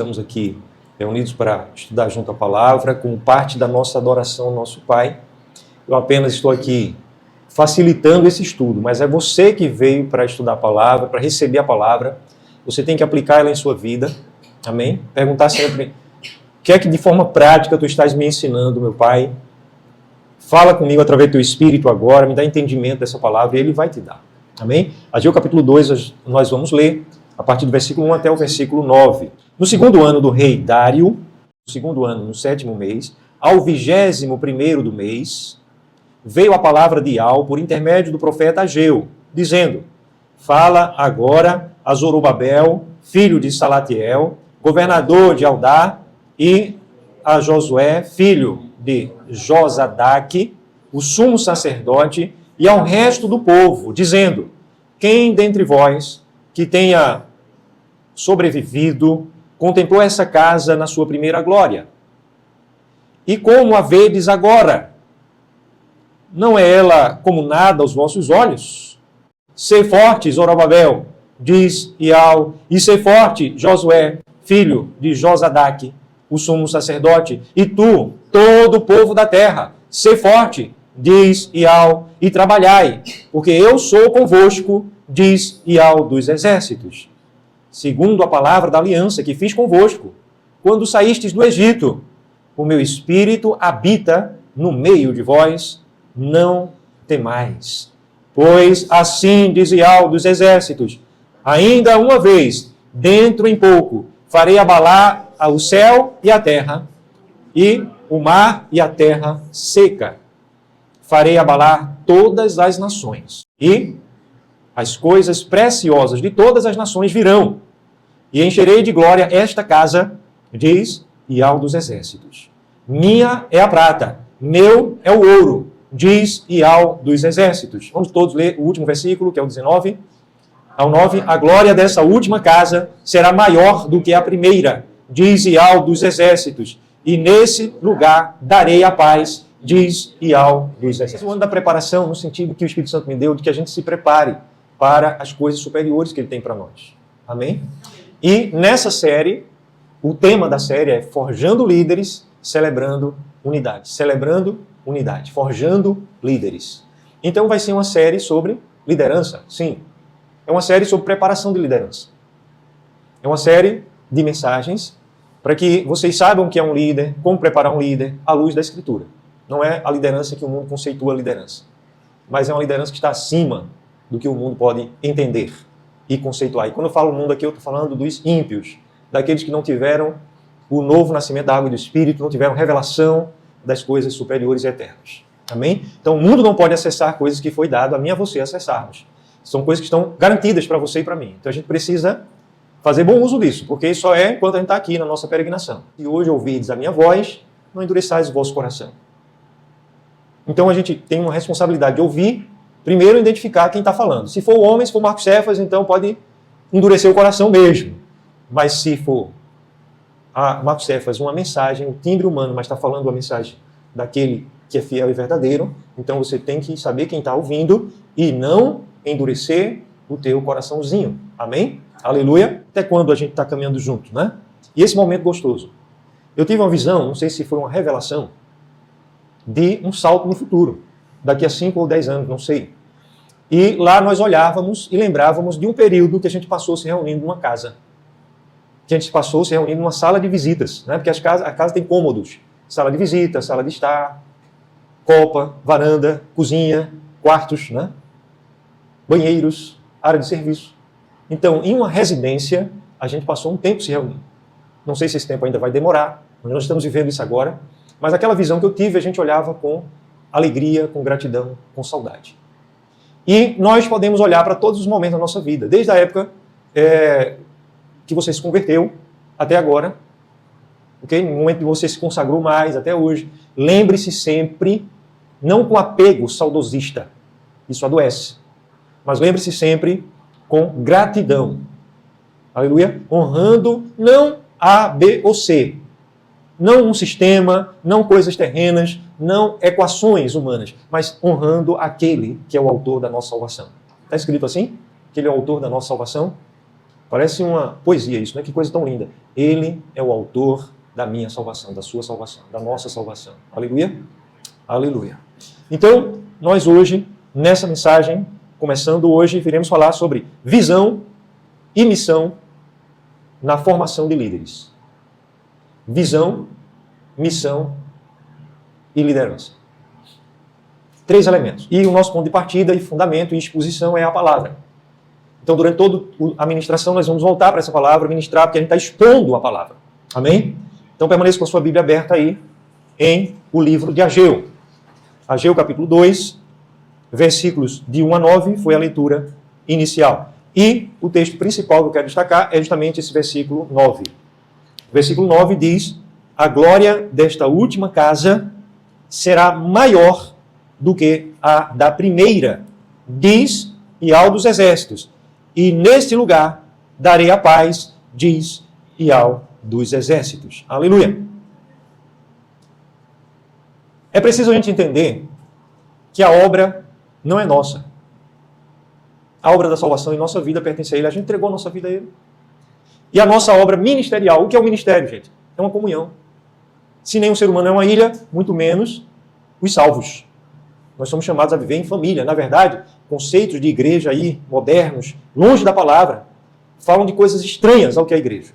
estamos aqui reunidos para estudar junto a palavra, como parte da nossa adoração ao nosso Pai. Eu apenas estou aqui facilitando esse estudo, mas é você que veio para estudar a palavra, para receber a palavra. Você tem que aplicar ela em sua vida, amém? Perguntar sempre, o que é que de forma prática tu estás me ensinando, meu Pai? Fala comigo através do teu Espírito agora, me dá entendimento dessa palavra e Ele vai te dar, amém? Ageu capítulo 2, nós vamos ler a partir do versículo 1 até o versículo 9. No segundo ano do rei Dário, no segundo ano, no 7º mês, ao 21º do mês, veio a palavra de Yahweh por intermédio do profeta Ageu, dizendo, fala agora a Zorobabel, filho de Salatiel, governador de Aldá, e a Josué, filho de Josadaque, o sumo sacerdote, e ao resto do povo, dizendo, quem dentre vós que tenha sobrevivido, contemplou essa casa na sua primeira glória? E como a vedes agora? Não é ela como nada aos vossos olhos? Sê forte, Zorobabel, diz Yahweh, e sê forte, Josué, filho de Josadaque, o sumo sacerdote, e tu, todo o povo da terra, sê forte, diz Yahweh, e trabalhai, porque eu sou convosco, diz Yahweh dos exércitos. Segundo a palavra da aliança que fiz convosco, quando saístes do Egito, o meu espírito habita no meio de vós, não temais. Pois assim diz Yahweh dos exércitos, ainda uma vez, dentro em pouco, farei abalar o céu e a terra, e o mar e a terra seca. Farei abalar todas as nações, e as coisas preciosas de todas as nações virão, e encherei de glória esta casa, diz Yahweh dos exércitos. Minha é a prata, meu é o ouro, diz Yahweh dos exércitos. Vamos todos ler o último versículo, que é o 19 ao 9. A glória dessa última casa será maior do que a primeira, diz Yahweh dos exércitos. E nesse lugar darei a paz, diz Yahweh dos exércitos. O ano da preparação, no sentido que o Espírito Santo me deu, de que a gente se prepare para as coisas superiores que Ele tem para nós. Amém? E nessa série, o tema da série é Forjando Líderes, Celebrando Unidade. Celebrando Unidade. Forjando Líderes. Então vai ser uma série sobre liderança, sim. É uma série sobre preparação de liderança. É uma série de mensagens para que vocês saibam o que é um líder, como preparar um líder à luz da Escritura. Não é a liderança que o mundo conceitua a liderança, mas é uma liderança que está acima do que o mundo pode entender e conceituar. E quando eu falo mundo aqui, eu estou falando dos ímpios, daqueles que não tiveram o novo nascimento da água e do Espírito, não tiveram revelação das coisas superiores e eternas. Amém? Então o mundo não pode acessar coisas que foi dado a mim e a você acessarmos. São coisas que estão garantidas para você e para mim. Então a gente precisa fazer bom uso disso, porque isso só é enquanto a gente está aqui na nossa peregrinação. E hoje ouvides a minha voz, não endureçais o vosso coração. Então a gente tem uma responsabilidade de ouvir, primeiro identificar quem está falando. Se for o homem, se for Marcos Cefas, então pode endurecer o coração mesmo. Mas se for a Marcos Cefas uma mensagem, um timbre humano, mas está falando uma mensagem daquele que é fiel e verdadeiro, então você tem que saber quem está ouvindo e não endurecer o teu coraçãozinho. Amém? Aleluia? Até quando a gente está caminhando junto, né? E esse momento gostoso. Eu tive uma visão, não sei se foi uma revelação, de um salto no futuro. Daqui a 5 ou 10 anos, não sei. E lá nós olhávamos e lembrávamos de um período que a gente passou se reunindo numa casa. Que a gente passou se reunindo numa sala de visitas, né? Porque a casa tem cômodos. Sala de visita, sala de estar, copa, varanda, cozinha, quartos, né? Banheiros, área de serviço. Então, em uma residência, a gente passou um tempo se reunindo. Não sei se esse tempo ainda vai demorar, mas nós estamos vivendo isso agora. Mas aquela visão que eu tive, a gente olhava com alegria, com gratidão, com saudade. E nós podemos olhar para todos os momentos da nossa vida, desde a época que você se converteu até agora, okay? No momento que você se consagrou mais, até hoje. Lembre-se sempre, não com apego saudosista, isso adoece, mas lembre-se sempre com gratidão. Aleluia? Honrando não A, B ou C. Não um sistema, não coisas terrenas, não equações humanas, mas honrando aquele que é o autor da nossa salvação. Está escrito assim? Que ele é o autor da nossa salvação? Parece uma poesia isso, né? Que coisa tão linda. Ele é o autor da minha salvação, da sua salvação, da nossa salvação. Aleluia? Aleluia. Então, nós hoje, nessa mensagem, começando hoje, iremos falar sobre visão e missão na formação de líderes. Visão, missão e liderança. 3 elementos. E o nosso ponto de partida e fundamento e exposição é a palavra. Então, durante toda a ministração, nós vamos voltar para essa palavra, ministrar, porque a gente está expondo a palavra. Amém? Então, permaneça com a sua Bíblia aberta aí em o livro de Ageu. Ageu, capítulo 2, versículos de 1 a 9, foi a leitura inicial. E o texto principal que eu quero destacar é justamente esse versículo 9. O versículo 9 diz: a glória desta última casa será maior do que a da primeira, diz Yahweh dos exércitos. E neste lugar darei a paz, diz Yahweh dos exércitos. Aleluia. É preciso a gente entender que a obra não é nossa. A obra da salvação em nossa vida pertence a Ele. A gente entregou a nossa vida a Ele. E a nossa obra ministerial, o que é o ministério, gente? É uma comunhão. Se nenhum ser humano é uma ilha, muito menos os salvos. Nós somos chamados a viver em família. Na verdade, conceitos de igreja aí, modernos, longe da palavra, falam de coisas estranhas ao que é a igreja.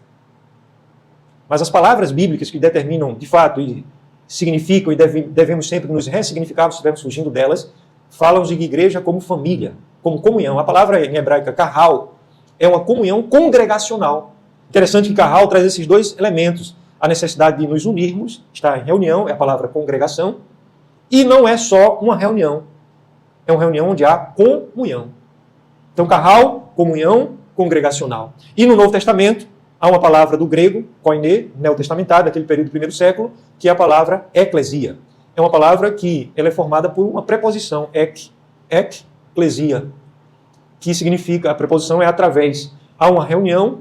Mas as palavras bíblicas que determinam, de fato, e significam, e devemos sempre nos ressignificar se estivermos fugindo delas, falam de igreja como família, como comunhão. A palavra em hebraica, kahal, é uma comunhão congregacional. Interessante que kahal traz esses 2 elementos. A necessidade de nos unirmos, estar em reunião, é a palavra congregação, e não é só uma reunião. É uma reunião onde há comunhão. Então, kahal, comunhão congregacional. E no Novo Testamento, há uma palavra do grego, koine, neotestamentário, daquele período do primeiro século, que é a palavra eclesia. É uma palavra que ela é formada por uma preposição, eklesia, que significa, a preposição é através. Há uma reunião,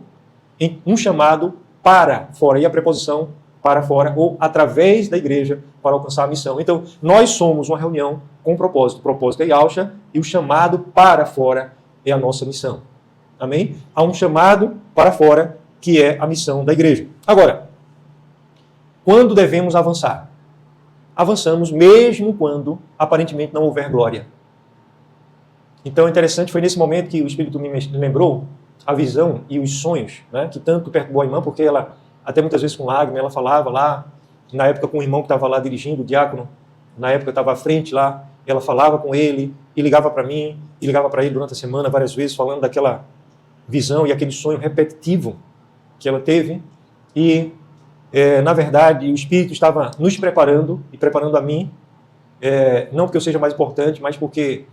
um chamado para fora, e a preposição para fora, ou através da igreja, para alcançar a missão. Então, nós somos uma reunião com propósito. O propósito é Yahshua, e o chamado para fora é a nossa missão. Amém? Há um chamado para fora, que é a missão da igreja. Agora, quando devemos avançar? Avançamos mesmo quando aparentemente não houver glória. Então, interessante, foi nesse momento que o Espírito me lembrou a visão e os sonhos, né, que tanto perturbou a irmã, porque ela, até muitas vezes com lágrimas, ela falava lá, na época com o irmão que estava lá dirigindo, o diácono, na época estava à frente lá, ela falava com ele, e ligava para mim, e ligava para ele durante a semana, várias vezes, falando daquela visão e aquele sonho repetitivo que ela teve, e, na verdade, o Espírito estava nos preparando, e preparando a mim, não porque eu seja mais importante, mas porque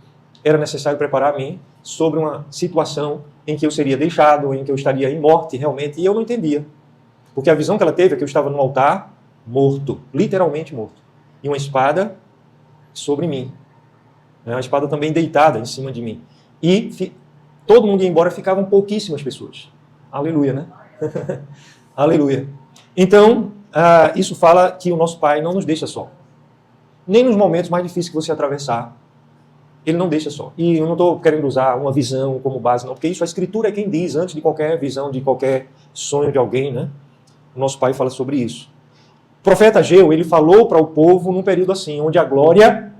era necessário preparar a mim sobre uma situação em que eu seria deixado, em que eu estaria em morte realmente, e eu não entendia. Porque a visão que ela teve é que eu estava no altar, morto, literalmente morto, e uma espada sobre mim. Uma espada também deitada em cima de mim. E todo mundo ia embora, ficavam pouquíssimas pessoas. Aleluia, né? Aleluia. Então, isso fala que o nosso Pai não nos deixa só. Nem nos momentos mais difíceis que você atravessar, Ele não deixa só. E eu não estou querendo usar uma visão como base, não, porque isso a Escritura é quem diz, antes de qualquer visão, de qualquer sonho de alguém, né? O nosso Pai fala sobre isso. O profeta Ageu, ele falou para o povo num período assim, onde a glória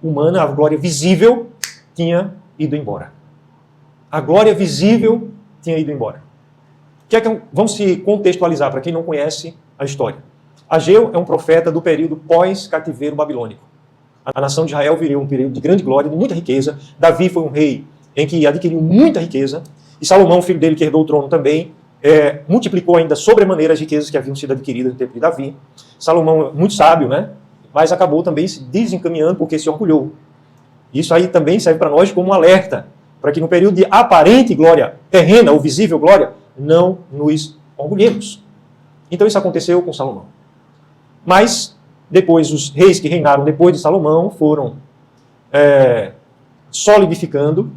humana, a glória visível, tinha ido embora. A glória visível tinha ido embora. Vamos se contextualizar, para quem não conhece a história. Ageu é um profeta do período pós-cativeiro babilônico. A nação de Israel viveu um período de grande glória, de muita riqueza. Davi foi um rei em que adquiriu muita riqueza. E Salomão, filho dele, que herdou o trono também, multiplicou ainda sobremaneira as riquezas que haviam sido adquiridas no tempo de Davi. Salomão, muito sábio, né? Mas acabou também se desencaminhando porque se orgulhou. Isso aí também serve para nós como um alerta, para que no período de aparente glória terrena ou visível glória, não nos orgulhemos. Então isso aconteceu com Salomão. Mas depois os reis que reinaram depois de Salomão foram solidificando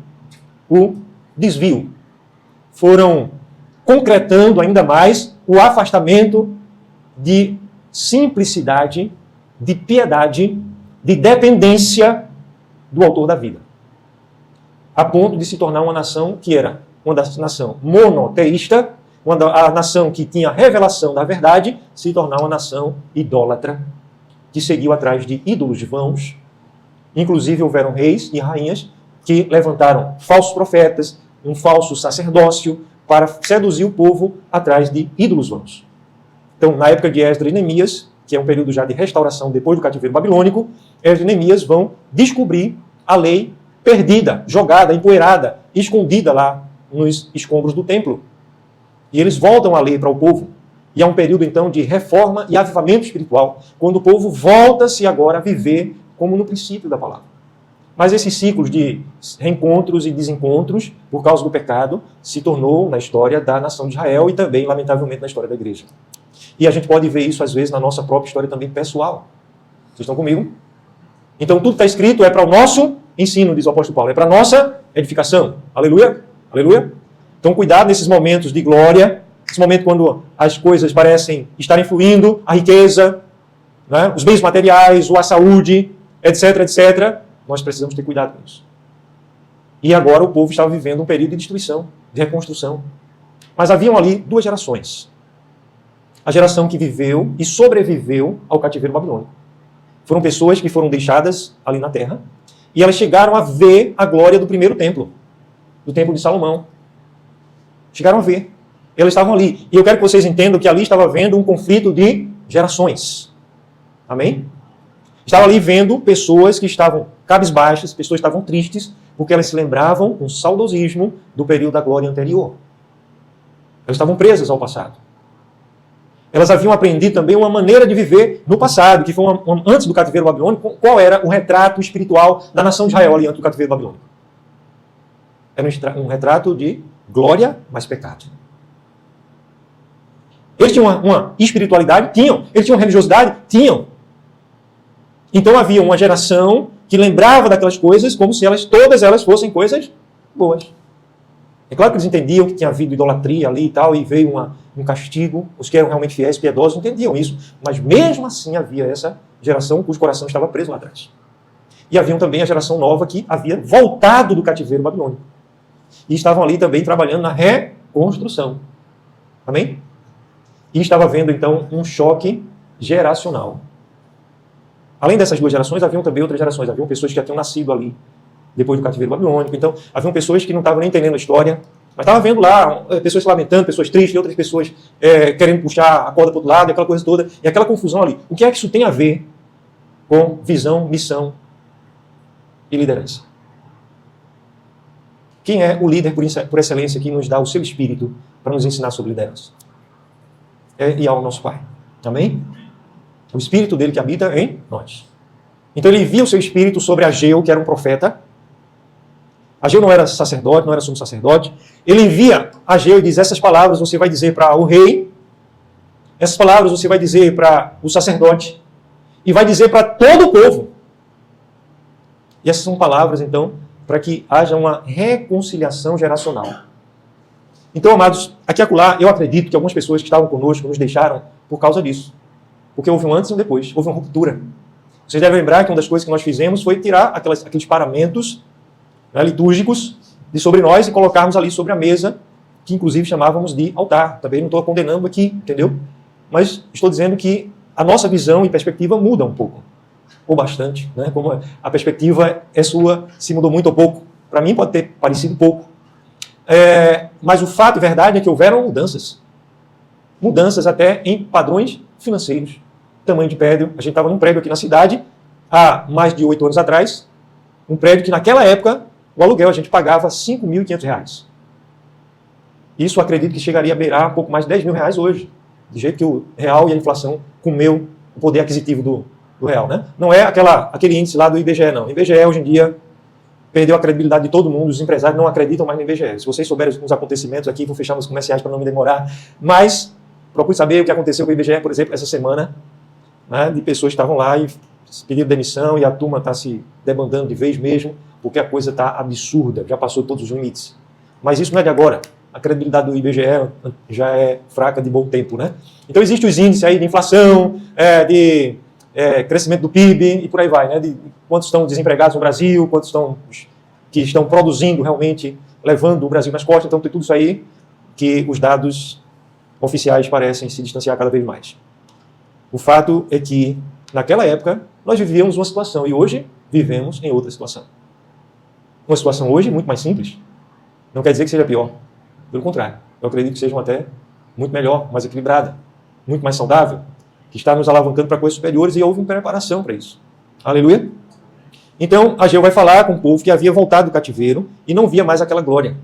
o desvio. Foram concretando ainda mais o afastamento de simplicidade, de piedade, de dependência do autor da vida. A ponto de se tornar uma nação que era uma nação monoteísta, a nação que tinha revelação da verdade, se tornar uma nação idólatra, que seguiu atrás de ídolos vãos. Inclusive houveram reis e rainhas que levantaram falsos profetas, um falso sacerdócio, para seduzir o povo atrás de ídolos vãos. Então, na época de Esdras e Neemias, que é um período já de restauração depois do cativeiro babilônico, Esdras e Neemias vão descobrir a lei perdida, jogada, empoeirada, escondida lá nos escombros do templo. E eles voltam a lei para o povo. E é um período, então, de reforma e avivamento espiritual, quando o povo volta-se agora a viver como no princípio da palavra. Mas esses ciclos de reencontros e desencontros, por causa do pecado, se tornou na história da nação de Israel e também, lamentavelmente, na história da igreja. E a gente pode ver isso, às vezes, na nossa própria história também pessoal. Vocês estão comigo? Então, tudo está escrito é para o nosso ensino, diz o apóstolo Paulo, é para a nossa edificação. Aleluia? Aleluia? Então, cuidado nesses momentos de glória, nesse momento quando as coisas parecem estarem fluindo, a riqueza, né, os bens materiais, a saúde, etc, etc. Nós precisamos ter cuidado com isso. E agora o povo estava vivendo um período de destruição, de reconstrução. Mas haviam ali duas gerações. A geração que viveu e sobreviveu ao cativeiro babilônico. Foram pessoas que foram deixadas ali na terra e elas chegaram a ver a glória do primeiro templo, do templo de Salomão. Chegaram a ver. Elas estavam ali. E eu quero que vocês entendam que ali estava havendo um conflito de gerações. Amém? Estava ali vendo pessoas que estavam cabisbaixas, pessoas que estavam tristes, porque elas se lembravam com saudosismo do período da glória anterior. Elas estavam presas ao passado. Elas haviam aprendido também uma maneira de viver no passado, que foi antes do cativeiro babilônico. Qual era o retrato espiritual da nação de Israel ali antes do cativeiro babilônico? Era um retrato de glória, mas pecado. Eles tinham uma espiritualidade? Tinham. Eles tinham religiosidade? Tinham. Então havia uma geração que lembrava daquelas coisas como se todas elas fossem coisas boas. É claro que eles entendiam que tinha havido idolatria ali e tal, e veio um castigo. Os que eram realmente fiéis, piedosos, entendiam isso. Mas mesmo assim havia essa geração cujo coração estava preso lá atrás. E havia também a geração nova que havia voltado do cativeiro babilônico. E estavam ali também trabalhando na reconstrução. Amém? E estava havendo então um choque geracional. Além dessas duas gerações, haviam também outras gerações. Haviam pessoas que já tinham nascido ali, depois do cativeiro babilônico. Então, haviam pessoas que não estavam nem entendendo a história, mas estavam vendo lá pessoas se lamentando, pessoas tristes, outras pessoas querendo puxar a corda para o outro lado, aquela coisa toda, e aquela confusão ali. O que é que isso tem a ver com visão, missão e liderança? Quem é o líder por excelência que nos dá o seu espírito para nos ensinar sobre liderança? É Yahweh, nosso Pai. Amém? O espírito dele que habita em nós. Então ele envia o seu espírito sobre Ageu, que era um profeta. Ageu não era sacerdote, não era sumo sacerdote. Ele envia Ageu e diz: essas palavras você vai dizer para o rei, essas palavras você vai dizer para o sacerdote, e vai dizer para todo o povo. E essas são palavras, então, para que haja uma reconciliação geracional. Então, amados, aqui e acolá, eu acredito que algumas pessoas que estavam conosco nos deixaram por causa disso. Porque houve um antes e um depois, houve uma ruptura. Vocês devem lembrar que uma das coisas que nós fizemos foi tirar aqueles paramentos, né, litúrgicos de sobre nós e colocarmos ali sobre a mesa, que inclusive chamávamos de altar. Também não estou condenando aqui, entendeu? Mas estou dizendo que a nossa visão e perspectiva muda um pouco. Ou bastante, né? Como a perspectiva é sua, se mudou muito ou pouco. Para mim pode ter parecido pouco. Mas o fato e verdade é que houveram mudanças. Mudanças até em padrões financeiros. Tamanho de prédio. A gente estava num prédio aqui na cidade, há mais de 8 anos atrás, um prédio que naquela época, o aluguel a gente pagava R$ 5.500. Isso acredito que chegaria a beirar um pouco mais de R$ 10.000 hoje. De jeito que o real e a inflação comeu o poder aquisitivo do real, né? Não é aquele índice lá do IBGE, não. O IBGE hoje em dia perdeu a credibilidade de todo mundo, os empresários não acreditam mais no IBGE. Se vocês souberem os acontecimentos aqui, vou fechar meus comerciais para não me demorar, mas procure saber o que aconteceu com o IBGE, por exemplo, essa semana, né, de pessoas que estavam lá e pediram demissão e a turma está se debandando de vez mesmo, porque a coisa está absurda, já passou todos os limites. Mas isso não é de agora. A credibilidade do IBGE já é fraca de bom tempo, né? Então existem os índices aí de inflação, de crescimento do PIB e por aí vai, né? De quantos estão desempregados no Brasil, quantos que estão produzindo realmente levando o Brasil nas costas, então tem tudo isso aí que os dados oficiais parecem se distanciar cada vez mais. O fato é que, naquela época, nós vivíamos uma situação e hoje vivemos em outra situação. Uma situação hoje muito mais simples. Não quer dizer que seja pior. Pelo contrário, eu acredito que seja até muito melhor, mais equilibrada, muito mais saudável, que está nos alavancando para coisas superiores e houve uma preparação para isso. Aleluia? Então, Ageu vai falar com o povo que havia voltado do cativeiro e não via mais aquela glória.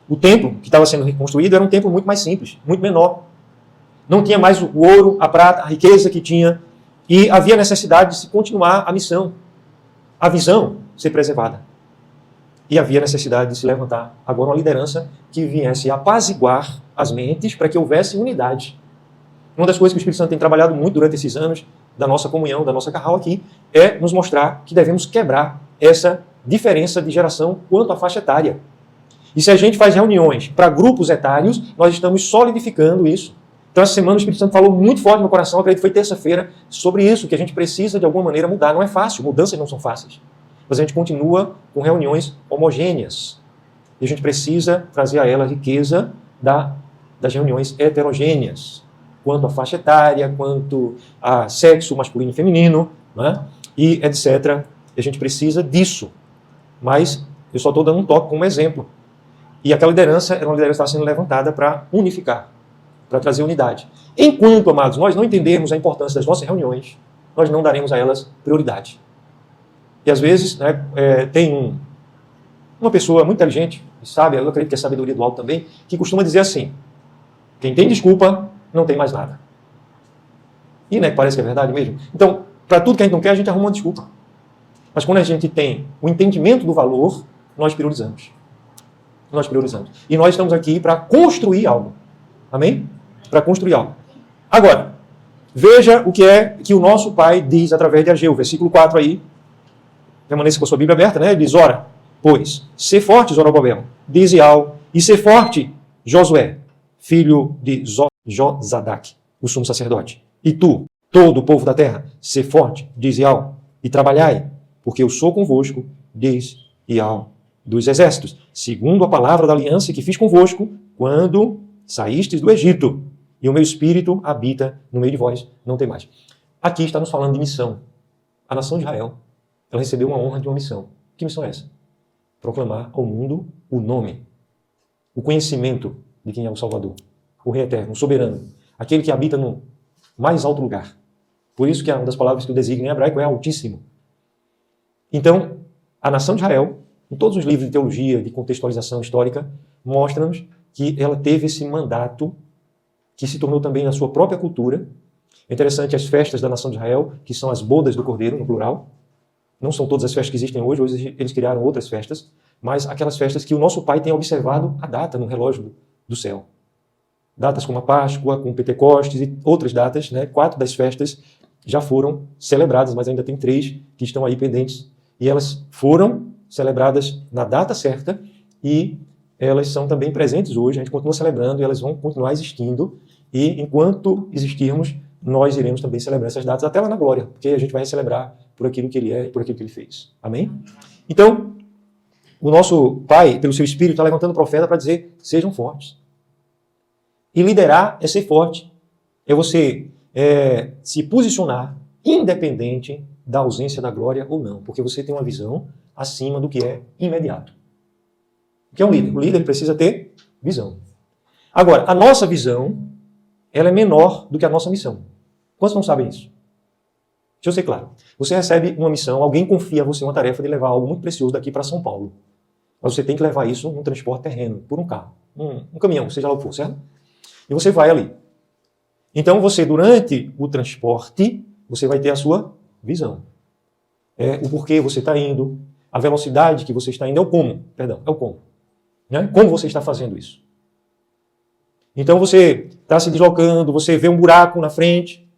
O templo que estava sendo reconstruído era um templo muito mais simples, muito menor. Não tinha mais o ouro, a prata, a riqueza que tinha, e havia necessidade de se continuar a missão, a visão ser preservada. E havia necessidade de se levantar agora uma liderança que viesse apaziguar as mentes para que houvesse unidade. Uma das coisas que o Espírito Santo tem trabalhado muito durante esses anos da nossa comunhão, da nossa carral aqui, é nos mostrar que devemos quebrar essa diferença de geração quanto à faixa etária. E se a gente faz reuniões para grupos etários, nós estamos solidificando isso. Então, essa semana o Espírito Santo falou muito forte no meu coração, acredito que foi terça-feira, sobre isso, que a gente precisa de alguma maneira mudar. Não é fácil, mudanças não são fáceis. Mas a gente continua com reuniões homogêneas. E a gente precisa trazer a ela a riqueza das reuniões heterogêneas, quanto à faixa etária, quanto a sexo masculino e feminino, né? E etc. E a gente precisa disso. Mas eu só estou dando um toque como exemplo. E aquela liderança era uma liderança que estava sendo levantada para unificar, para trazer unidade. Enquanto, amados, nós não entendermos a importância das nossas reuniões, nós não daremos a elas prioridade. E às vezes, né, tem uma pessoa muito inteligente, sabe, eu acredito que é sabedoria do alto também, que costuma dizer assim: quem tem desculpa, não tem mais nada. E né, parece que é verdade mesmo. Então, para tudo que a gente não quer, a gente arruma uma desculpa. Mas quando a gente tem o entendimento do valor, nós priorizamos. Nós priorizamos. E nós estamos aqui para construir algo. Amém? Para construir algo. Agora, veja o que é que o nosso Pai diz através de Ageu. Versículo 4 aí. Permaneça com a sua Bíblia aberta, né? Ele diz: ora, pois, sê forte, Zorobabel, de Zial, e sê forte, Josué, filho de Josadac, o sumo sacerdote. E tu, todo o povo da terra, sê forte, diz Zial, e trabalhai, porque eu sou convosco, diz Zial dos exércitos, segundo a palavra da aliança que fiz convosco, quando saístes do Egito, e o meu espírito habita no meio de vós, não tem mais. Aqui está nos falando de missão. A nação de Israel, ela recebeu uma honra de uma missão. Que missão é essa? Proclamar ao mundo o nome, o conhecimento de quem é o Salvador, o Rei Eterno, o Soberano, aquele que habita no mais alto lugar. Por isso que uma das palavras que o designa em hebraico é Altíssimo. Então, a nação de Israel, em todos os livros de teologia, de contextualização histórica, mostram-nos que ela teve esse mandato que se tornou também a sua própria cultura. É interessante as festas da nação de Israel, que são as bodas do Cordeiro, no plural. Não são todas as festas que existem hoje eles criaram outras festas, mas aquelas festas que o nosso Pai tem observado a data no relógio do céu. Datas como a Páscoa, como Pentecostes e outras datas, né? 4 das festas já foram celebradas, mas ainda tem 3 que estão aí pendentes. E elas foram celebradas na data certa e elas são também presentes hoje. A gente continua celebrando e elas vão continuar existindo. E enquanto existirmos, nós iremos também celebrar essas datas até lá na glória, porque a gente vai celebrar por aquilo que ele é e por aquilo que ele fez. Amém? Então, o nosso Pai, pelo seu Espírito, está levantando o profeta para dizer: sejam fortes. E liderar é ser forte. É você se posicionar independente da ausência da glória ou não, porque você tem uma visão acima do que é imediato. O que é um líder? O líder precisa ter visão. Agora, a nossa visão, ela é menor do que a nossa missão. Quantos não sabem isso? Deixa eu ser claro. Você recebe uma missão, alguém confia a você uma tarefa de levar algo muito precioso daqui para São Paulo. Mas você tem que levar isso num transporte terreno, por um carro, um caminhão, seja lá o que for, certo? E você vai ali. Então você, durante o transporte, você vai ter a sua visão. O porquê você está indo, a velocidade que você está indo, é o como. Né? Como você está fazendo isso. Então você está se deslocando, você vê um buraco na frente,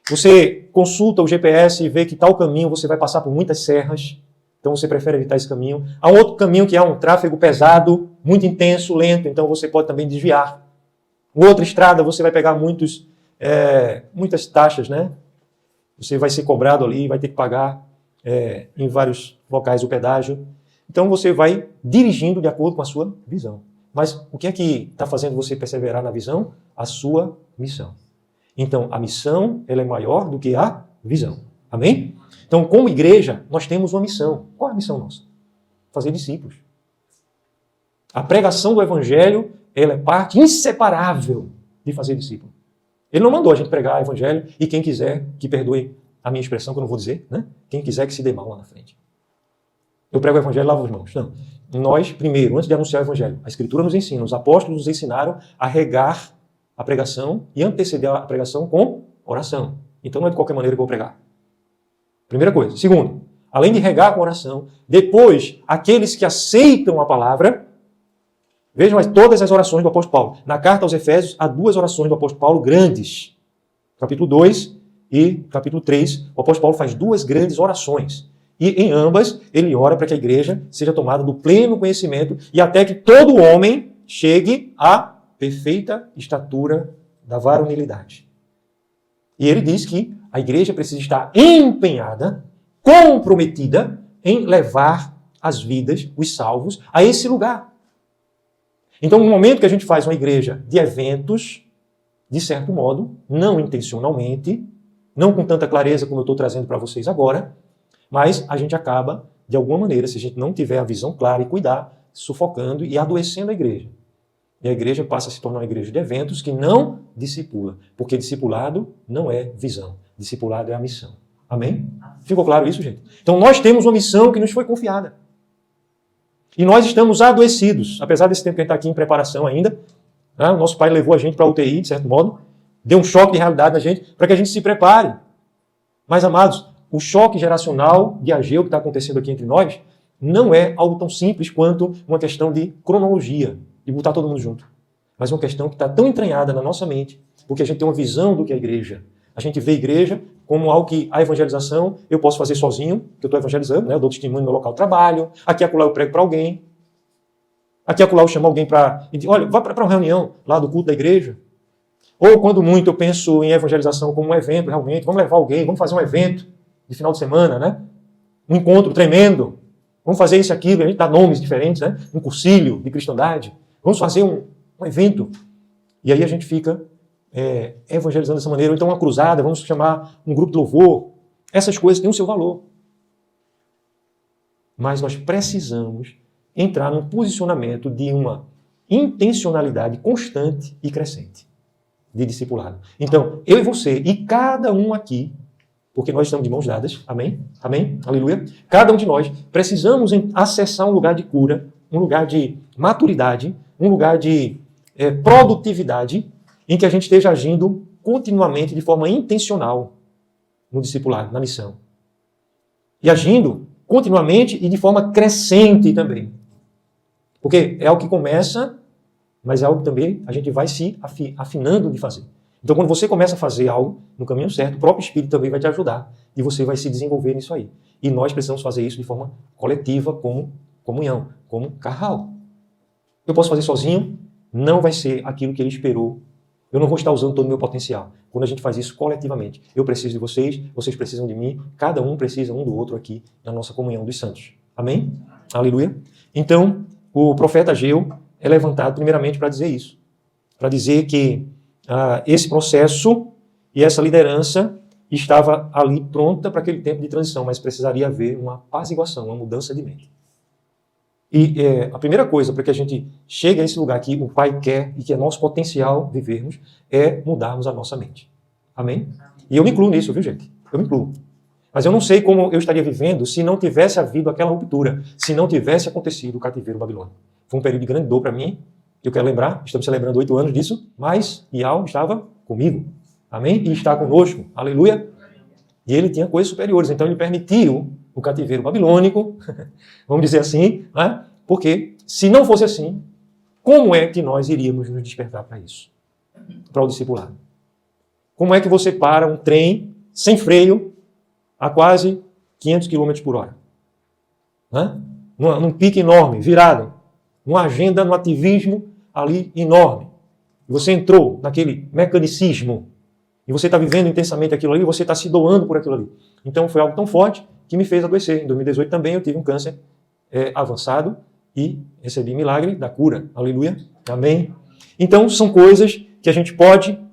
você consulta o GPS e vê que tal caminho você vai passar por muitas serras, então você prefere evitar esse caminho. Há um outro caminho que é um tráfego pesado, muito intenso, lento, então você pode também desviar. Outra estrada você vai pegar muitas taxas, né? Você vai ser cobrado ali, vai ter que pagar em vários locais o pedágio. Então você vai dirigindo de acordo com a sua visão. Mas o que é que está fazendo você perseverar na visão? A sua missão. Então a missão ela é maior do que a visão. Amém? Então como igreja nós temos uma missão. Qual é a missão nossa? Fazer discípulos. A pregação do evangelho ela é parte inseparável de fazer discípulo. Ele não mandou a gente pregar o evangelho e quem quiser que perdoe a minha expressão, que eu não vou dizer, né? Quem quiser que se dê mal lá na frente. Eu prego o evangelho e lavo as mãos. Não. Nós, primeiro, antes de anunciar o evangelho, a Escritura nos ensina, os apóstolos nos ensinaram a regar a pregação e anteceder a pregação com oração. Então não é de qualquer maneira que eu vou pregar. Primeira coisa. Segundo, além de regar com oração, depois, aqueles que aceitam a palavra, vejam todas as orações do apóstolo Paulo. Na carta aos Efésios, há 2 orações do apóstolo Paulo grandes. Capítulo 2 e capítulo 3, o apóstolo Paulo faz 2 grandes orações. E em ambas, ele ora para que a igreja seja tomada do pleno conhecimento e até que todo homem chegue à perfeita estatura da varonilidade. E ele diz que a igreja precisa estar empenhada, comprometida em levar as vidas, os salvos, a esse lugar. Então, no momento que a gente faz uma igreja de eventos, de certo modo, não intencionalmente, não com tanta clareza como eu estou trazendo para vocês agora, mas a gente acaba, de alguma maneira, se a gente não tiver a visão clara e cuidar, sufocando e adoecendo a igreja. E a igreja passa a se tornar uma igreja de eventos que não discipula, porque discipulado não é visão, discipulado é a missão. Amém? Ficou claro isso, gente? Então nós temos uma missão que nos foi confiada. E nós estamos adoecidos, apesar desse tempo que a gente está aqui em preparação ainda, né? O nosso pai levou a gente para a UTI, de certo modo, deu um choque de realidade na gente, para que a gente se prepare. Mas, amados, o choque geracional de Ageu que está acontecendo aqui entre nós não é algo tão simples quanto uma questão de cronologia, de botar todo mundo junto. Mas uma questão que está tão entranhada na nossa mente, porque a gente tem uma visão do que é a igreja. A gente vê a igreja como algo que a evangelização eu posso fazer sozinho, que eu estou evangelizando, né? Eu dou testemunho no meu local de trabalho, aqui e acolá eu prego para alguém, aqui e acolá eu chamo alguém para... Olha, vá para uma reunião lá do culto da igreja. Ou, quando muito, eu penso em evangelização como um evento, realmente, vamos levar alguém, vamos fazer um evento de final de semana, né? Um encontro tremendo. Vamos fazer isso, aquilo, a gente dá nomes diferentes, né? Um cursilho de cristandade. Vamos fazer um evento. E aí a gente fica evangelizando dessa maneira. Ou então uma cruzada, vamos chamar um grupo de louvor. Essas coisas têm o seu valor. Mas nós precisamos entrar num posicionamento de uma intencionalidade constante e crescente de discipulado. Então, eu e você, e cada um aqui, porque nós estamos de mãos dadas, amém? Amém? Aleluia. Cada um de nós precisamos acessar um lugar de cura, um lugar de maturidade, um lugar de produtividade, em que a gente esteja agindo continuamente de forma intencional no discipulado, na missão. E agindo continuamente e de forma crescente também. Porque é algo que começa, mas é algo que também a gente vai se afinando de fazer. Então, quando você começa a fazer algo no caminho certo, o próprio Espírito também vai te ajudar e você vai se desenvolver nisso aí. E nós precisamos fazer isso de forma coletiva, como comunhão, como carral. Eu posso fazer sozinho, não vai ser aquilo que ele esperou. Eu não vou estar usando todo o meu potencial. Quando a gente faz isso coletivamente, eu preciso de vocês, vocês precisam de mim, cada um precisa um do outro aqui na nossa comunhão dos santos. Amém? Aleluia. Então, o profeta Ageu é levantado primeiramente para dizer isso. Para dizer que esse processo e essa liderança estava ali pronta para aquele tempo de transição, mas precisaria haver uma apaziguação, uma mudança de mente. E a primeira coisa para que a gente chegue a esse lugar que o Pai quer e que é nosso potencial vivermos é mudarmos a nossa mente. Amém? E eu me incluo nisso, viu, gente? Eu me incluo. Mas eu não sei como eu estaria vivendo se não tivesse havido aquela ruptura, se não tivesse acontecido o cativeiro babilônico. Foi um período de grande dor para mim. Eu quero lembrar, estamos celebrando 8 anos disso, mas Ial estava comigo. Amém? E está conosco. Aleluia. E ele tinha coisas superiores, então ele permitiu o cativeiro babilônico, vamos dizer assim, né? Porque se não fosse assim, como é que nós iríamos nos despertar para isso? Para o discipulado. Como é que você para um trem sem freio a quase 500 km por hora? Né? Num pique enorme, virado. Numa agenda, num ativismo ali enorme. Você entrou naquele mecanicismo e você está vivendo intensamente aquilo ali, você está se doando por aquilo ali. Então foi algo tão forte que me fez adoecer. Em 2018 também eu tive um câncer avançado e recebi milagre da cura. Aleluia. Amém. Então, são coisas que a gente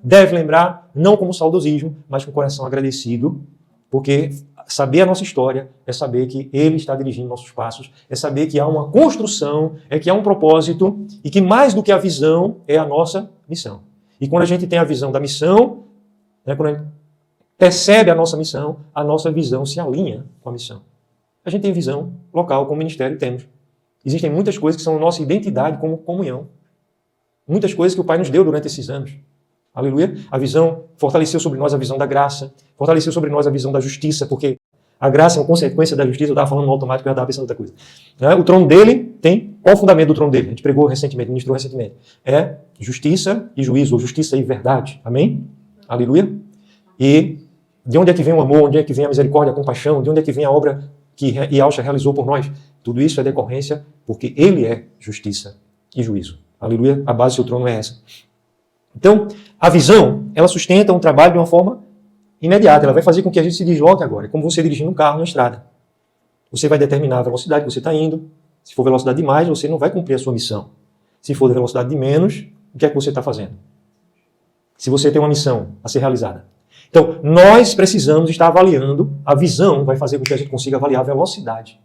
deve lembrar, não como saudosismo, mas com o coração agradecido, porque saber a nossa história é saber que Ele está dirigindo nossos passos, é saber que há uma construção, que há um propósito e que mais do que a visão é a nossa missão. E quando a gente tem a visão da missão, quando a gente percebe a nossa visão se alinha com a missão. A gente tem visão local, como ministério temos. Existem muitas coisas que são a nossa identidade como comunhão. Muitas coisas que o Pai nos deu durante esses anos. Aleluia. A visão fortaleceu sobre nós a visão da graça, fortaleceu sobre nós a visão da justiça, porque a graça é uma consequência da justiça. Eu estava falando no automático, eu estava pensando em outra coisa. O trono dele tem... Qual o fundamento do trono dele? A gente pregou recentemente, ministrou recentemente. É justiça e juízo, ou justiça e verdade. Amém? Aleluia. E de onde é que vem o amor, onde é que vem a misericórdia, a compaixão, de onde é que vem a obra que Yahshua realizou por nós? Tudo isso é decorrência porque Ele é justiça e juízo. Aleluia. A base do seu trono é essa. Então, a visão, ela sustenta um trabalho de uma forma imediata. Ela vai fazer com que a gente se desloque agora. É como você dirigindo um carro na estrada. Você vai determinar a velocidade que você está indo. Se for velocidade de mais, você não vai cumprir a sua missão. Se for de velocidade de menos, o que é que você está fazendo? Se você tem uma missão a ser realizada. Então, nós precisamos estar avaliando. A visão vai fazer com que a gente consiga avaliar a velocidade.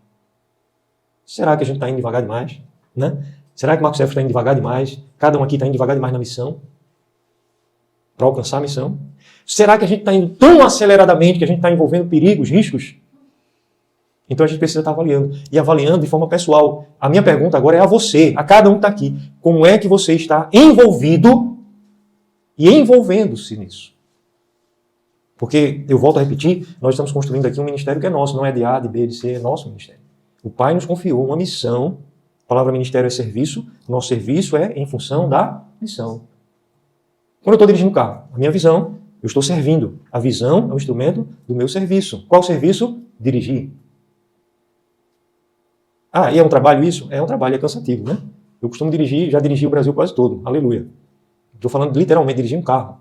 Será que a gente está indo devagar demais? Né? Será que o Marcos Sérgio está indo devagar demais? Cada um aqui está indo devagar demais na missão? Para alcançar a missão? Será que a gente está indo tão aceleradamente que a gente está envolvendo perigos, riscos? Então a gente precisa estar avaliando. E avaliando de forma pessoal. A minha pergunta agora é a você, a cada um que está aqui. Como é que você está envolvido e envolvendo-se nisso? Porque, eu volto a repetir, nós estamos construindo aqui um ministério que é nosso, não é de A, de B, de C, é nosso ministério. O Pai nos confiou uma missão. A palavra ministério é serviço. Nosso serviço é em função da missão. Quando eu estou dirigindo o carro, a minha visão, eu estou servindo. A visão é um instrumento do meu serviço. Qual serviço? Dirigir. E é um trabalho isso? É um trabalho, é cansativo, né? Eu costumo dirigir, já dirigi o Brasil quase todo. Aleluia. Estou falando literalmente, dirigir um carro.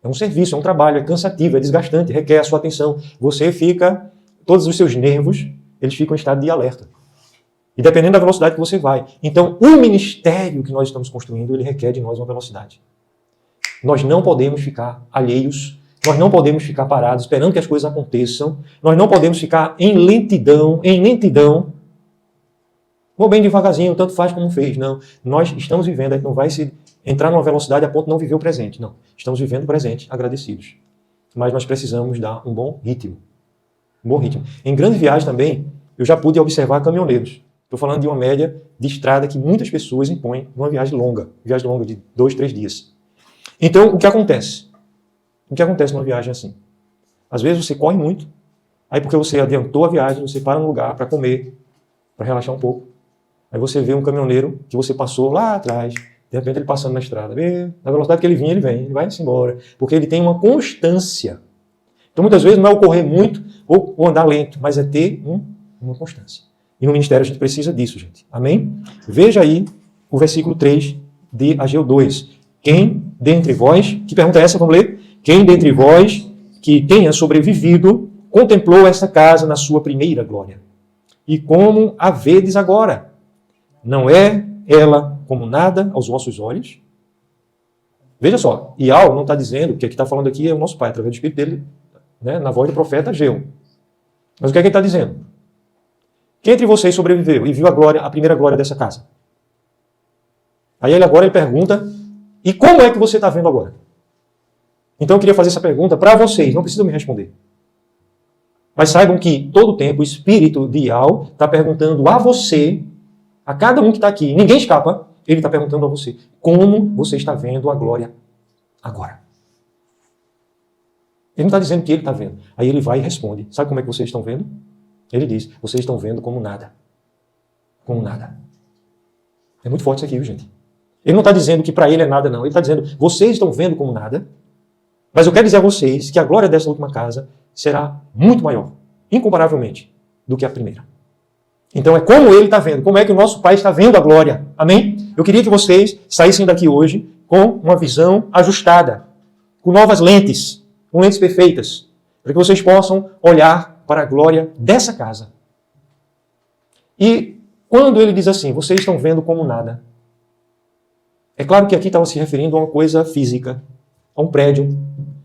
É um serviço, é um trabalho, é cansativo, é desgastante, requer a sua atenção. Você fica, todos os seus nervos, eles ficam em estado de alerta. E dependendo da velocidade que você vai. Então, o ministério que nós estamos construindo, ele requer de nós uma velocidade. Nós não podemos ficar alheios, nós não podemos ficar parados esperando que as coisas aconteçam, nós não podemos ficar em lentidão, vou bem devagarzinho, tanto faz como fez. Não, nós estamos vivendo, a gente não vai se entrar numa velocidade a ponto de não viver o presente. Não, estamos vivendo o presente, agradecidos. Mas nós precisamos dar um bom ritmo. Um bom ritmo. Em grande viagem também, eu já pude observar caminhoneiros. Estou falando de uma média de estrada que muitas pessoas impõem numa viagem longa de 2, 3 dias. Então, o que acontece? O que acontece numa viagem assim? Às vezes você corre muito, aí porque você adiantou a viagem, você para num lugar para comer, para relaxar um pouco. Aí você vê um caminhoneiro que você passou lá atrás, de repente ele passando na estrada. Na velocidade que ele vinha, ele vem, ele vai-se embora. Porque ele tem uma constância. Então, muitas vezes, não é o correr muito ou andar lento, mas é ter uma constância. E no ministério a gente precisa disso, gente. Amém? Veja aí o versículo 3 de Ageu 2. Quem dentre vós, que pergunta é essa, vamos ler? Quem dentre vós que tenha sobrevivido, contemplou essa casa na sua primeira glória? E como a vedes agora? Não é ela como nada aos vossos olhos? Veja só, Ial não está dizendo, que está falando aqui é o nosso Pai, através do Espírito dele, né, na voz do profeta Ageu. Mas o que é que ele está dizendo? Quem entre vocês sobreviveu e viu a primeira glória dessa casa? Aí ele pergunta, e como é que você está vendo agora? Então eu queria fazer essa pergunta para vocês, não precisam me responder. Mas saibam que todo o tempo o Espírito de Ial está perguntando a você, a cada um que está aqui, ninguém escapa, ele está perguntando a você, como você está vendo a glória agora? Ele não está dizendo que ele está vendo. Aí ele vai e responde, sabe como é que vocês estão vendo? Ele diz, vocês estão vendo como nada. Como nada. É muito forte isso aqui, viu, gente? Ele não está dizendo que para ele é nada, não. Ele está dizendo, vocês estão vendo como nada, mas eu quero dizer a vocês que a glória dessa última casa será muito maior, incomparavelmente, do que a primeira. Então é como ele está vendo, como é que o nosso Pai está vendo a glória. Amém? Eu queria que vocês saíssem daqui hoje com uma visão ajustada, com novas lentes, com lentes perfeitas, para que vocês possam olhar para a glória dessa casa. E Quando ele diz assim, vocês estão vendo como nada. É claro que aqui estava se referindo a uma coisa física, a um prédio,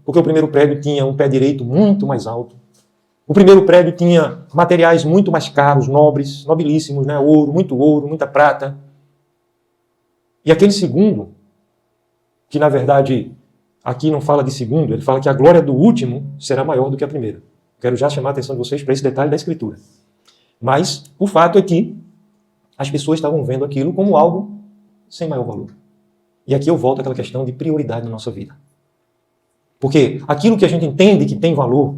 porque o primeiro prédio tinha um pé direito muito mais alto. O primeiro prédio tinha materiais muito mais caros, nobres, nobilíssimos, né? Ouro, muita prata. E aquele segundo, que na verdade aqui não fala de segundo, ele fala que a glória do último será maior do que a primeira. Quero já chamar a atenção de vocês para esse detalhe da Escritura. Mas o fato é que as pessoas estavam vendo aquilo como algo sem maior valor. E aqui eu volto àquela questão de prioridade na nossa vida. Porque aquilo que a gente entende que tem valor,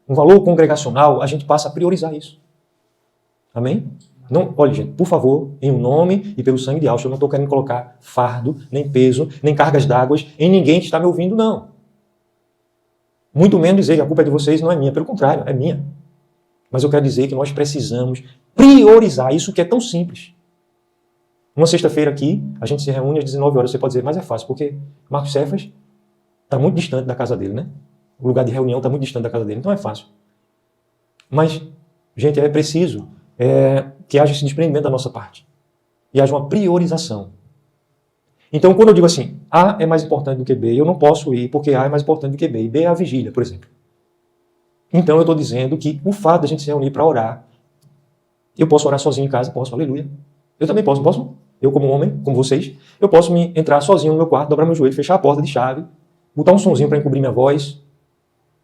um valor congregacional, a gente passa a priorizar isso. Amém? Não, olha, gente, por favor, em o nome e pelo sangue de Auschwitz, eu não estou querendo colocar fardo, nem peso, nem cargas d'água em ninguém que está me ouvindo, não. Muito menos dizer que a culpa é de vocês, não é minha. Pelo contrário, é minha. Mas eu quero dizer que nós precisamos priorizar isso que é tão simples. Uma sexta-feira aqui, a gente se reúne às 19 horas. Você pode dizer, mas é fácil, porque Marcos Cefas está muito distante da casa dele, né? O lugar de reunião está muito distante da casa dele, então é fácil. Mas, gente, é preciso que haja esse desprendimento da nossa parte. E haja uma priorização. Então, quando eu digo assim, A é mais importante do que B, eu não posso ir porque A é mais importante do que B. E B é a vigília, por exemplo. Então, eu estou dizendo que o fato de a gente se reunir para orar, eu posso orar sozinho em casa, posso, aleluia. Eu também posso, não posso? Eu como homem, como vocês, eu posso me entrar sozinho no meu quarto, dobrar meu joelho, fechar a porta de chave, botar um sonzinho para encobrir minha voz,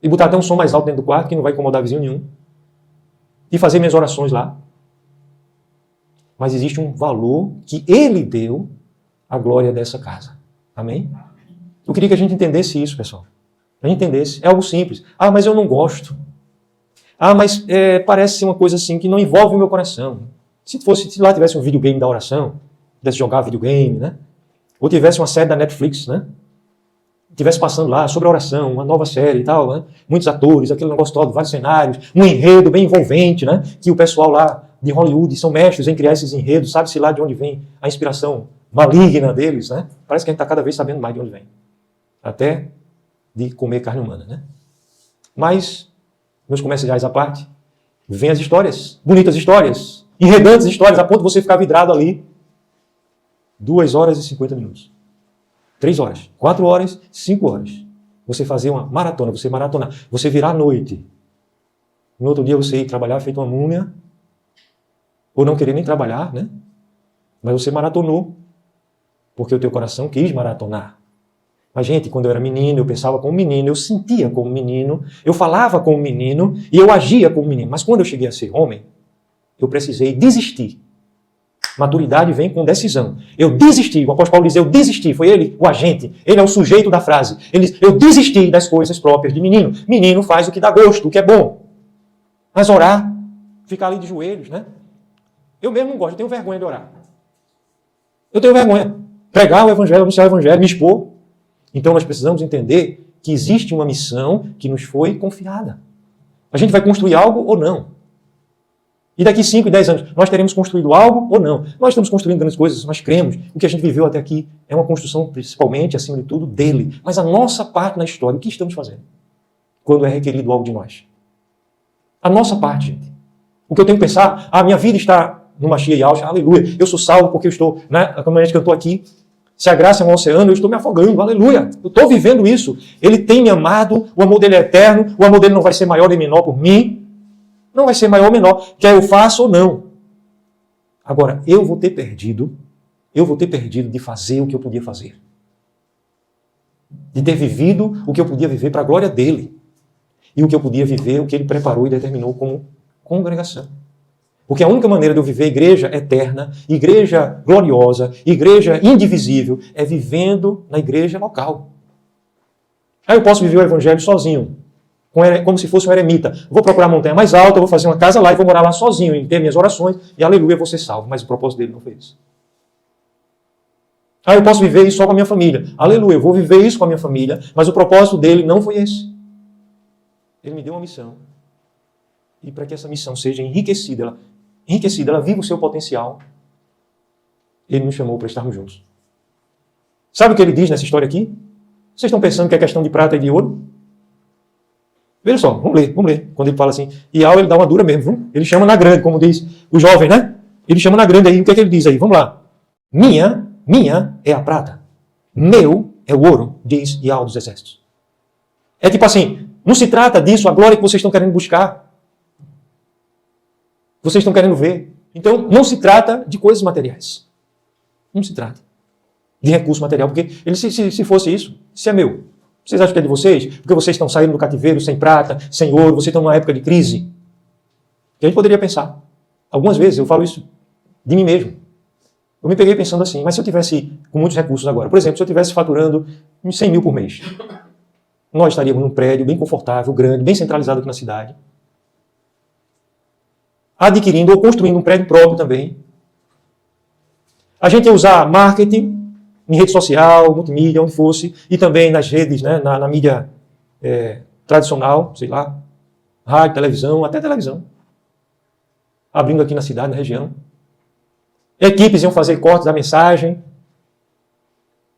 e botar até um som mais alto dentro do quarto, que não vai incomodar vizinho nenhum, e fazer minhas orações lá. Mas existe um valor que Ele deu à glória dessa casa. Amém? Eu queria que a gente entendesse isso, pessoal. A gente entendesse. É algo simples. Ah, mas eu não gosto. Ah, mas parece ser uma coisa assim que não envolve o meu coração. Se lá tivesse um videogame da oração, pudesse jogar videogame, né? Ou tivesse uma série da Netflix, né? Tivesse passando lá sobre a oração, uma nova série e tal, né? Muitos atores, aquele negócio todo, vários cenários, um enredo bem envolvente, né? Que o pessoal lá de Hollywood são mestres em criar esses enredos, sabe-se lá de onde vem a inspiração maligna deles, né? Parece que a gente está cada vez sabendo mais de onde vem. Até de comer carne humana, né? Mas, meus comerciais à parte, vêm as histórias, bonitas histórias, enredantes histórias, a ponto de você ficar vidrado ali 2 horas e 50 minutos. 3 horas, 4 horas, 5 horas. Você fazer uma maratona, você maratonar, você virar à noite. No outro dia você ir trabalhar feito uma múmia, ou não querer nem trabalhar, né? Mas você maratonou, porque o teu coração quis maratonar. Mas, gente, quando eu era menino, eu pensava como menino, eu sentia como menino, eu falava como menino e eu agia como menino. Mas quando eu cheguei a ser homem, eu precisei desistir. Maturidade vem com decisão. Eu desisti, o apóstolo Paulo diz, eu desisti, foi ele o agente, ele é o sujeito da frase. Ele diz, eu desisti das coisas próprias de menino. Menino faz o que dá gosto, o que é bom. Mas orar, ficar ali de joelhos, né? Eu mesmo não gosto, eu tenho vergonha de orar. Eu tenho vergonha. Pregar o evangelho, anunciar o evangelho, me expor. Então nós precisamos entender que existe uma missão que nos foi confiada. A gente vai construir algo ou não. E daqui 5 e 10 anos, nós teremos construído algo ou não? Nós estamos construindo grandes coisas, nós cremos. O que a gente viveu até aqui é uma construção, principalmente, acima de tudo, dele. Mas a nossa parte na história, o que estamos fazendo? Quando é requerido algo de nós? A nossa parte, gente. O que eu tenho que pensar, a minha vida está numa chia e alcha, aleluia, eu sou salvo porque eu estou, né, como a gente cantou aqui, se a graça é um oceano, eu estou me afogando, aleluia, eu estou vivendo isso. Ele tem me amado, o amor dele é eterno, o amor dele não vai ser maior nem menor por mim, não vai ser maior ou menor, quer eu faça ou não. Agora, eu vou ter perdido de fazer o que eu podia fazer. De ter vivido o que eu podia viver para a glória dele. E o que eu podia viver, o que ele preparou e determinou como congregação. Porque a única maneira de eu viver igreja eterna, igreja gloriosa, igreja indivisível, é vivendo na igreja local. Aí eu posso viver o evangelho sozinho, como se fosse um eremita. Vou procurar a montanha mais alta, vou fazer uma casa lá e vou morar lá sozinho, e ter minhas orações, e aleluia, vou ser salvo. Mas o propósito dele não foi isso. Aí eu posso viver isso só com a minha família. Aleluia, eu vou viver isso com a minha família, mas o propósito dele não foi esse. Ele me deu uma missão. E para que essa missão seja enriquecida, ela viva o seu potencial, ele nos chamou para estarmos juntos. Sabe o que ele diz nessa história aqui? Vocês estão pensando que é questão de prata e de ouro? Veja só, vamos ler. Quando ele fala assim, e ao ele dá uma dura mesmo, viu? Ele chama na grande, como diz o jovem, né? ele chama na grande aí, o que é que ele diz aí? Vamos lá. Minha é a prata. Meu é o ouro, diz Yahweh dos Exércitos. É tipo assim, não se trata disso, a glória que vocês estão querendo buscar. Vocês estão querendo ver. Então, não se trata de coisas materiais. Não se trata de recurso material, porque ele, se fosse isso, se é meu. Vocês acham que é de vocês? Porque vocês estão saindo do cativeiro sem prata, sem ouro, vocês estão numa época de crise. Que a gente poderia pensar. Algumas vezes eu falo isso de mim mesmo. Eu me peguei pensando assim, mas se eu tivesse com muitos recursos agora, por exemplo, se eu tivesse faturando uns 100 mil por mês, nós estaríamos num prédio bem confortável, grande, bem centralizado aqui na cidade, adquirindo ou construindo um prédio próprio também. A gente ia usar marketing em rede social, multimídia, onde fosse, e também nas redes, né, na mídia tradicional, sei lá, rádio, televisão, até televisão. Abrindo aqui na cidade, na região. Equipes iam fazer cortes da mensagem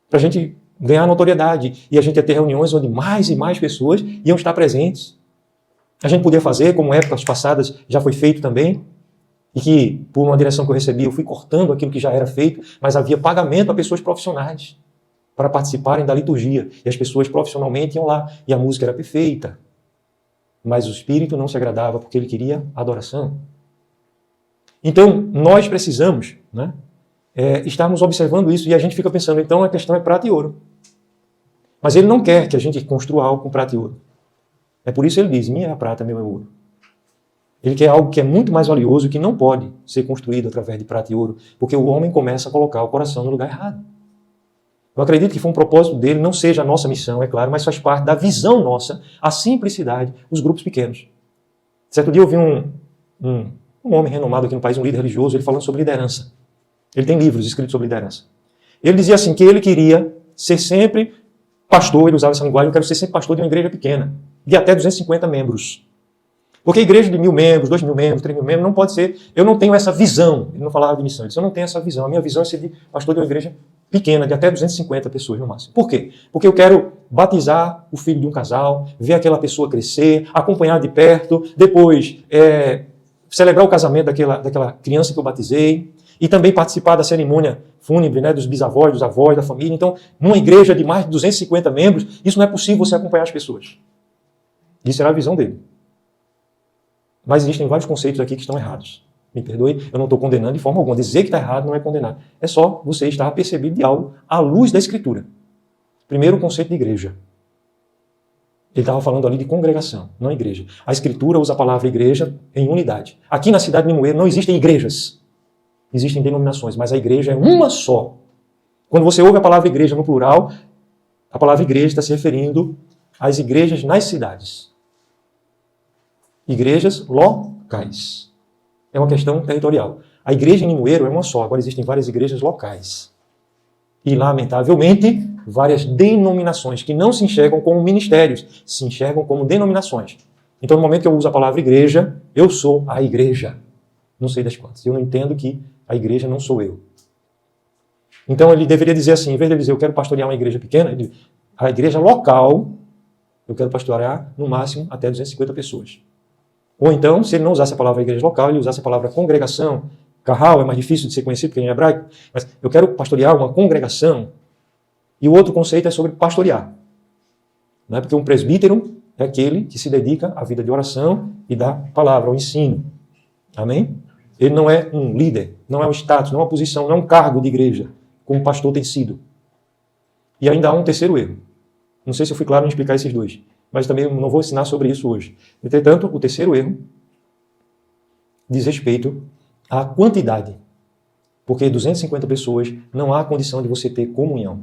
para a gente ganhar notoriedade. E a gente ia ter reuniões onde mais e mais pessoas iam estar presentes. A gente podia fazer, como épocas passadas já foi feito também, e que, por uma direção que eu recebi, eu fui cortando aquilo que já era feito, mas havia pagamento a pessoas profissionais para participarem da liturgia. E as pessoas profissionalmente iam lá, e a música era perfeita. Mas o Espírito não se agradava, porque ele queria adoração. Então, nós precisamos, né, estarmos observando isso, e a gente fica pensando, então a questão é prata e ouro. Mas ele não quer que a gente construa algo com prata e ouro. É por isso ele diz, minha é a prata, meu é o ouro. Ele quer algo que é muito mais valioso, que não pode ser construído através de prata e ouro, porque o homem começa a colocar o coração no lugar errado. Eu acredito que foi um propósito dele, não seja a nossa missão, é claro, mas faz parte da visão nossa, a simplicidade, os grupos pequenos. Certo dia eu vi um homem renomado aqui no país, um líder religioso, ele falando sobre liderança. Ele tem livros escritos sobre liderança. Ele dizia assim, que ele queria ser sempre pastor, ele usava essa linguagem, eu quero ser sempre pastor de uma igreja pequena, de até 250 membros. Porque a igreja de 1.000 membros, 2.000 membros, 3.000 membros, não pode ser, eu não tenho essa visão, ele não falava de missão, ele disse, eu não tenho essa visão, a minha visão é ser de pastor de uma igreja pequena, de até 250 pessoas no máximo. Por quê? Porque eu quero batizar o filho de um casal, ver aquela pessoa crescer, acompanhar de perto, depois celebrar o casamento daquela criança que eu batizei, e também participar da cerimônia fúnebre, né, dos bisavós, dos avós, da família. Então, numa igreja de mais de 250 membros, isso não é possível você acompanhar as pessoas. Isso era a visão dele. Mas existem vários conceitos aqui que estão errados. Me perdoe, eu não estou condenando de forma alguma. Dizer que está errado não é condenar. É só você estar percebido de algo à luz da Escritura. Primeiro, o conceito de igreja. Ele estava falando ali de congregação, não igreja. A Escritura usa a palavra igreja em unidade. Aqui na cidade de Limoeiro não existem igrejas. Existem denominações, mas a igreja é uma só. Quando você ouve a palavra igreja no plural, a palavra igreja está se referindo às igrejas nas cidades. Igrejas locais. É uma questão territorial. A igreja em Limoeiro é uma só, agora existem várias igrejas locais. E, lamentavelmente, várias denominações que não se enxergam como ministérios, se enxergam como denominações. Então, no momento que eu uso a palavra igreja, eu sou a igreja. Não sei das quantas. Eu não entendo que a igreja não sou eu. Então, ele deveria dizer assim, em vez de dizer eu quero pastorear uma igreja pequena, ele diz, a igreja local, eu quero pastorear, no máximo, até 250 pessoas. Ou então, se ele não usasse a palavra igreja local, ele usasse a palavra congregação. Carral é mais difícil de ser conhecido porque é em hebraico, mas eu quero pastorear uma congregação. E o outro conceito é sobre pastorear. Não é porque um presbítero é aquele que se dedica à vida de oração e da palavra, ao ensino. Amém? Ele não é um líder, não é um status, não é uma posição, não é um cargo de igreja, como o pastor tem sido. E ainda há um terceiro erro. Não sei se eu fui claro em explicar esses dois, mas também não vou ensinar sobre isso hoje. Entretanto, o terceiro erro diz respeito à quantidade. Porque 250 pessoas não há condição de você ter comunhão.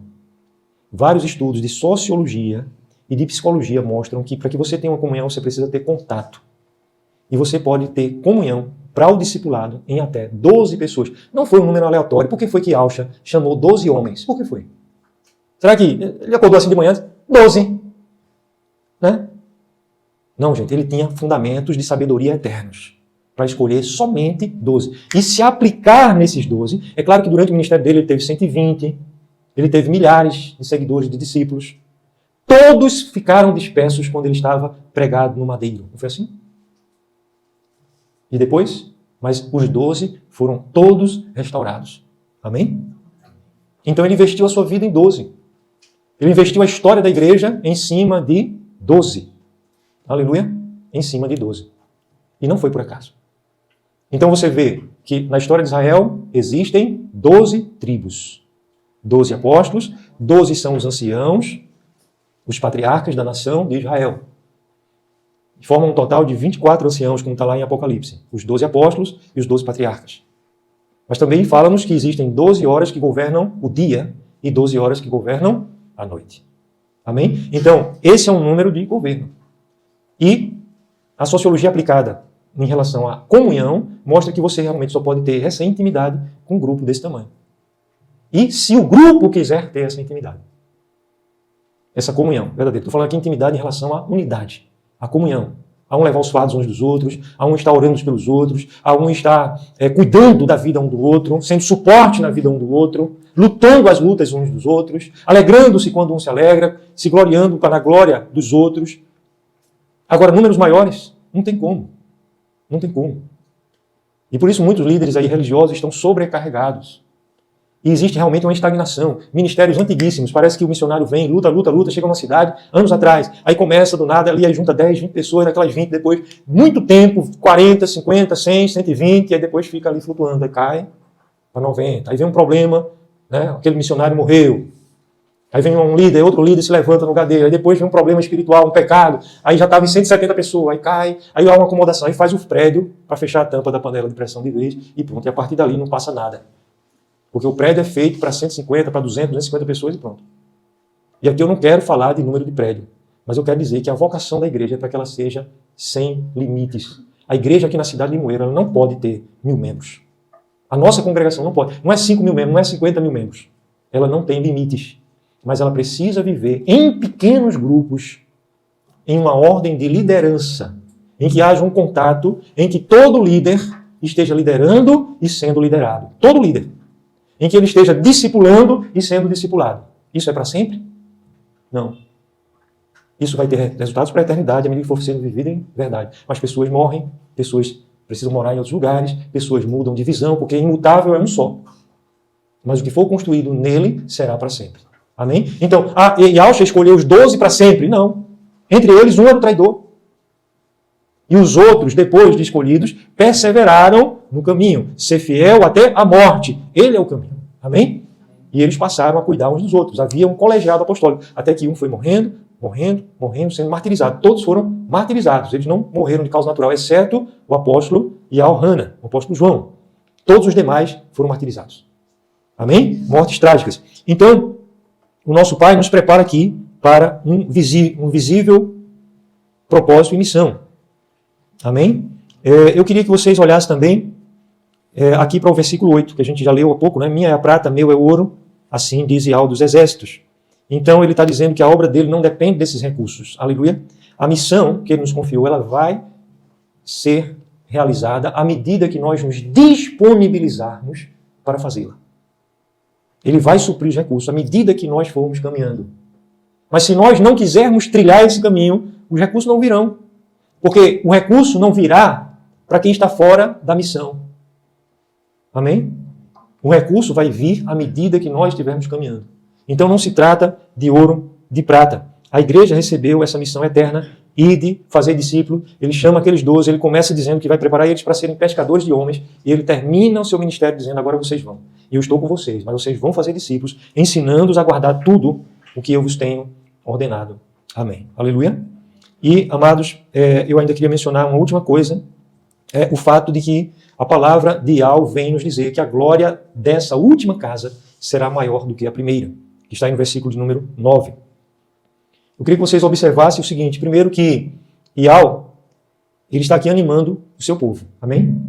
Vários estudos de sociologia e de psicologia mostram que para que você tenha uma comunhão você precisa ter contato. E você pode ter comunhão para o discipulado em até 12 pessoas. Não foi um número aleatório. Por que foi que Alcha chamou 12 homens? Por que foi? Será que ele acordou assim de manhã? 12. Né? Não, gente, ele tinha fundamentos de sabedoria eternos para escolher somente 12. E se aplicar nesses 12, é claro que durante o ministério dele ele teve 120, ele teve milhares de seguidores, de discípulos. Todos ficaram dispersos quando ele estava pregado no madeiro. Não foi assim? E depois, mas os 12 foram todos restaurados. Amém? Então ele investiu a sua vida em 12. Ele investiu a história da igreja em cima de 12. Aleluia? Em cima de 12. E não foi por acaso. Então você vê que na história de Israel existem 12 tribos. 12 apóstolos, 12 são os anciãos, os patriarcas da nação de Israel. Formam um total de 24 anciãos, como está lá em Apocalipse. Os 12 apóstolos e os 12 patriarcas. Mas também fala-nos que existem 12 horas que governam o dia e 12 horas que governam a noite. Amém? Então, esse é um número de governo. E a sociologia aplicada em relação à comunhão mostra que você realmente só pode ter essa intimidade com um grupo desse tamanho. E se o grupo quiser ter essa intimidade. Essa comunhão, verdadeira. Estou falando aqui intimidade em relação à unidade, à comunhão. A um levar os fardos uns dos outros, a um estar orando uns pelos outros, a um estar cuidando da vida um do outro, sendo suporte na vida um do outro, lutando as lutas uns dos outros, alegrando-se quando um se alegra, se gloriando para a glória dos outros. Agora, números maiores, não tem como. Não tem como. E por isso muitos líderes aí religiosos estão sobrecarregados. E existe realmente uma estagnação. Ministérios antiguíssimos, parece que o missionário vem, luta, chega numa cidade, anos atrás, aí começa do nada, ali aí junta 10, 20 pessoas, daquelas 20, depois, muito tempo, 40, 50, 100, 120, e aí depois fica ali flutuando, aí cai para 90. Aí vem um problema, né? Aquele missionário morreu. Aí vem um líder, outro líder se levanta no lugar dele, aí depois vem um problema espiritual, um pecado, aí já estava em 170 pessoas, aí cai, aí há uma acomodação, aí faz o prédio para fechar a tampa da panela de pressão de vez, e pronto, e a partir dali não passa nada. Porque o prédio é feito para 150, para 200, 250 pessoas e pronto. E aqui eu não quero falar de número de prédio, mas eu quero dizer que a vocação da igreja é para que ela seja sem limites. A igreja aqui na cidade de Limoeiro, ela não pode ter 1000 membros. A nossa congregação não pode. Não é 5.000 membros, não é 50.000 membros. Ela não tem limites. Mas ela precisa viver em pequenos grupos, em uma ordem de liderança, em que haja um contato, em que todo líder esteja liderando e sendo liderado. Todo líder. Em que ele esteja discipulando e sendo discipulado. Isso é para sempre? Não. Isso vai ter resultados para a eternidade, à medida que for sendo vivido em verdade. Mas pessoas morrem, pessoas precisam morar em outros lugares, pessoas mudam de visão, porque imutável é um só. Mas o que for construído nele será para sempre. Amém? Então, Yahshua escolheu os 12 para sempre? Não. Entre eles, um era o traidor. E os outros, depois de escolhidos, perseveraram no caminho. Ser fiel até a morte. Ele é o caminho. Amém? E eles passaram a cuidar uns dos outros. Havia um colegiado apostólico. Até que um foi morrendo, sendo martirizado. Todos foram martirizados. Eles não morreram de causa natural, exceto o apóstolo Yohanan, o apóstolo João. Todos os demais foram martirizados. Amém? Mortes trágicas. Então, o nosso Pai nos prepara aqui para um visível propósito e missão. Amém? Eu queria que vocês olhassem também aqui para o versículo 8, que a gente já leu há pouco, né? Minha é a prata, meu é o ouro, assim diz Yahweh dos exércitos. Então ele está dizendo que a obra dele não depende desses recursos. Aleluia. A missão que ele nos confiou, ela vai ser realizada à medida que nós nos disponibilizarmos para fazê-la. Ele vai suprir os recursos à medida que nós formos caminhando. Mas se nós não quisermos trilhar esse caminho, os recursos não virão. Porque o recurso não virá para quem está fora da missão. Amém? O recurso vai vir à medida que nós estivermos caminhando. Então não se trata de ouro, de prata. A igreja recebeu essa missão eterna e de fazer discípulo. Ele chama aqueles 12, ele começa dizendo que vai preparar eles para serem pescadores de homens, e ele termina o seu ministério dizendo, agora vocês vão. E eu estou com vocês, mas vocês vão fazer discípulos, ensinando-os a guardar tudo o que eu vos tenho ordenado. Amém. Aleluia. E, amados, eu ainda queria mencionar uma última coisa, o fato de que a palavra de Yahweh vem nos dizer que a glória dessa última casa será maior do que a primeira, que está aí no versículo de número 9. Eu queria que vocês observassem o seguinte, primeiro que Yahweh, ele está aqui animando o seu povo. Amém?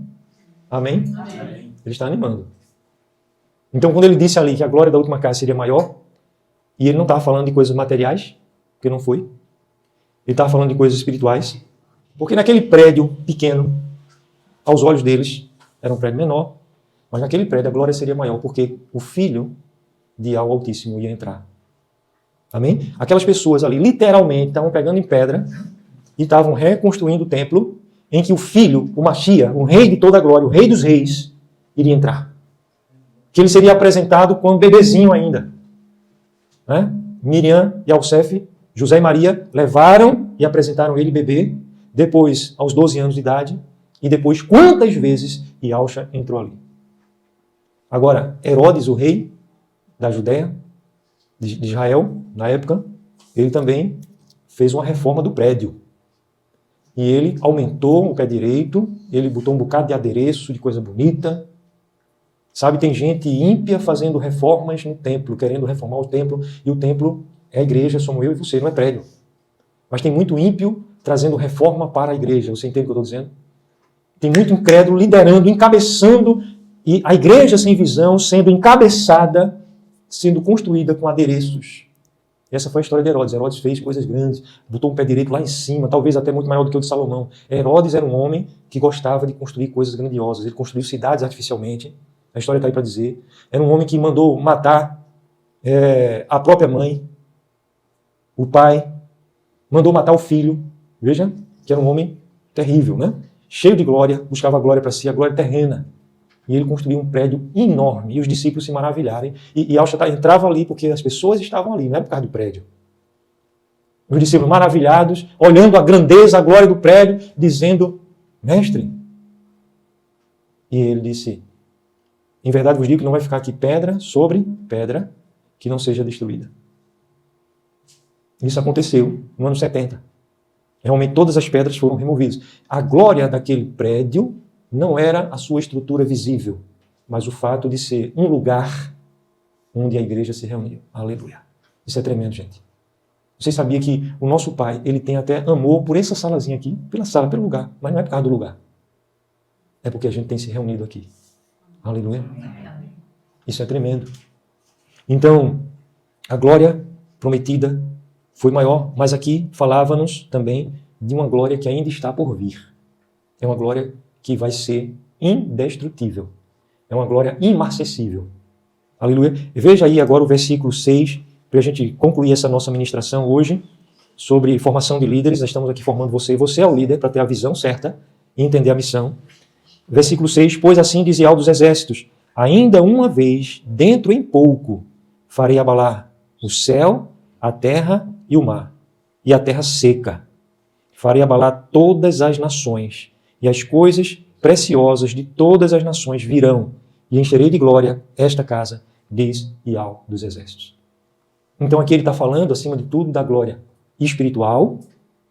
Amém? Amém. Ele está animando. Então, quando ele disse ali que a glória da última casa seria maior, e ele não estava falando de coisas materiais, porque não foi, ele estava falando de coisas espirituais, porque naquele prédio pequeno, aos olhos deles, era um prédio menor, mas naquele prédio a glória seria maior, porque o Filho de Yahweh Altíssimo ia entrar. Amém? Aquelas pessoas ali, literalmente, estavam pegando em pedra e estavam reconstruindo o templo, em que o filho, o Machia, o rei de toda a glória, o rei dos reis, iria entrar. Que ele seria apresentado como bebezinho ainda. Né? Miriam e Alcef, José e Maria, levaram e apresentaram ele bebê, depois aos 12 anos de idade, e depois quantas vezes Yalcha entrou ali. Agora, Herodes, o rei da Judéia, de Israel, na época, ele também fez uma reforma do prédio. E ele aumentou o pé direito, ele botou um bocado de adereço, de coisa bonita. Sabe, tem gente ímpia fazendo reformas no templo, querendo reformar o templo, e o templo é a igreja, somos eu e você, não é prédio. Mas tem muito ímpio trazendo reforma para a igreja, você entende o que eu estou dizendo? Tem muito incrédulo liderando, encabeçando, e a igreja sem visão sendo encabeçada, sendo construída com adereços. Essa foi a história de Herodes. Herodes fez coisas grandes, botou um pé direito lá em cima, talvez até muito maior do que o de Salomão. Herodes era um homem que gostava de construir coisas grandiosas. Ele construiu cidades artificialmente. A história está aí para dizer. Era um homem que mandou matar a própria mãe, o pai, mandou matar o filho. Veja, que era um homem terrível, né? Cheio de glória, buscava a glória para si, a glória terrena. E ele construiu um prédio enorme, e os discípulos se maravilharem. E Yalcha entrava ali porque as pessoas estavam ali, não era por causa do prédio. Os discípulos maravilhados, olhando a grandeza, a glória do prédio, dizendo, mestre. E ele disse, em verdade vos digo que não vai ficar aqui pedra sobre pedra que não seja destruída. Isso aconteceu no ano 70. Realmente todas as pedras foram removidas. A glória daquele prédio não era a sua estrutura visível, mas o fato de ser um lugar onde a igreja se reuniu. Aleluia. Isso é tremendo, gente. Você sabia que o nosso Pai, ele tem até amor por essa salazinha aqui, pela sala, pelo lugar, mas não é por causa do lugar. É porque a gente tem se reunido aqui. Aleluia. Isso é tremendo. Então, a glória prometida foi maior, mas aqui falava-nos também de uma glória que ainda está por vir. É uma glória que vai ser indestrutível. É uma glória imarcessível. Aleluia. Veja aí agora o versículo 6, para a gente concluir essa nossa ministração hoje, sobre formação de líderes. Nós estamos aqui formando você, e você é o líder para ter a visão certa e entender a missão. Versículo 6, pois assim dizia ao dos exércitos, ainda uma vez, dentro em pouco, farei abalar o céu, a terra e o mar, e a terra seca. Farei abalar todas as nações, e as coisas preciosas de todas as nações virão, e encherei de glória esta casa, diz Yahvé dos exércitos. Então aqui ele está falando, acima de tudo, da glória espiritual,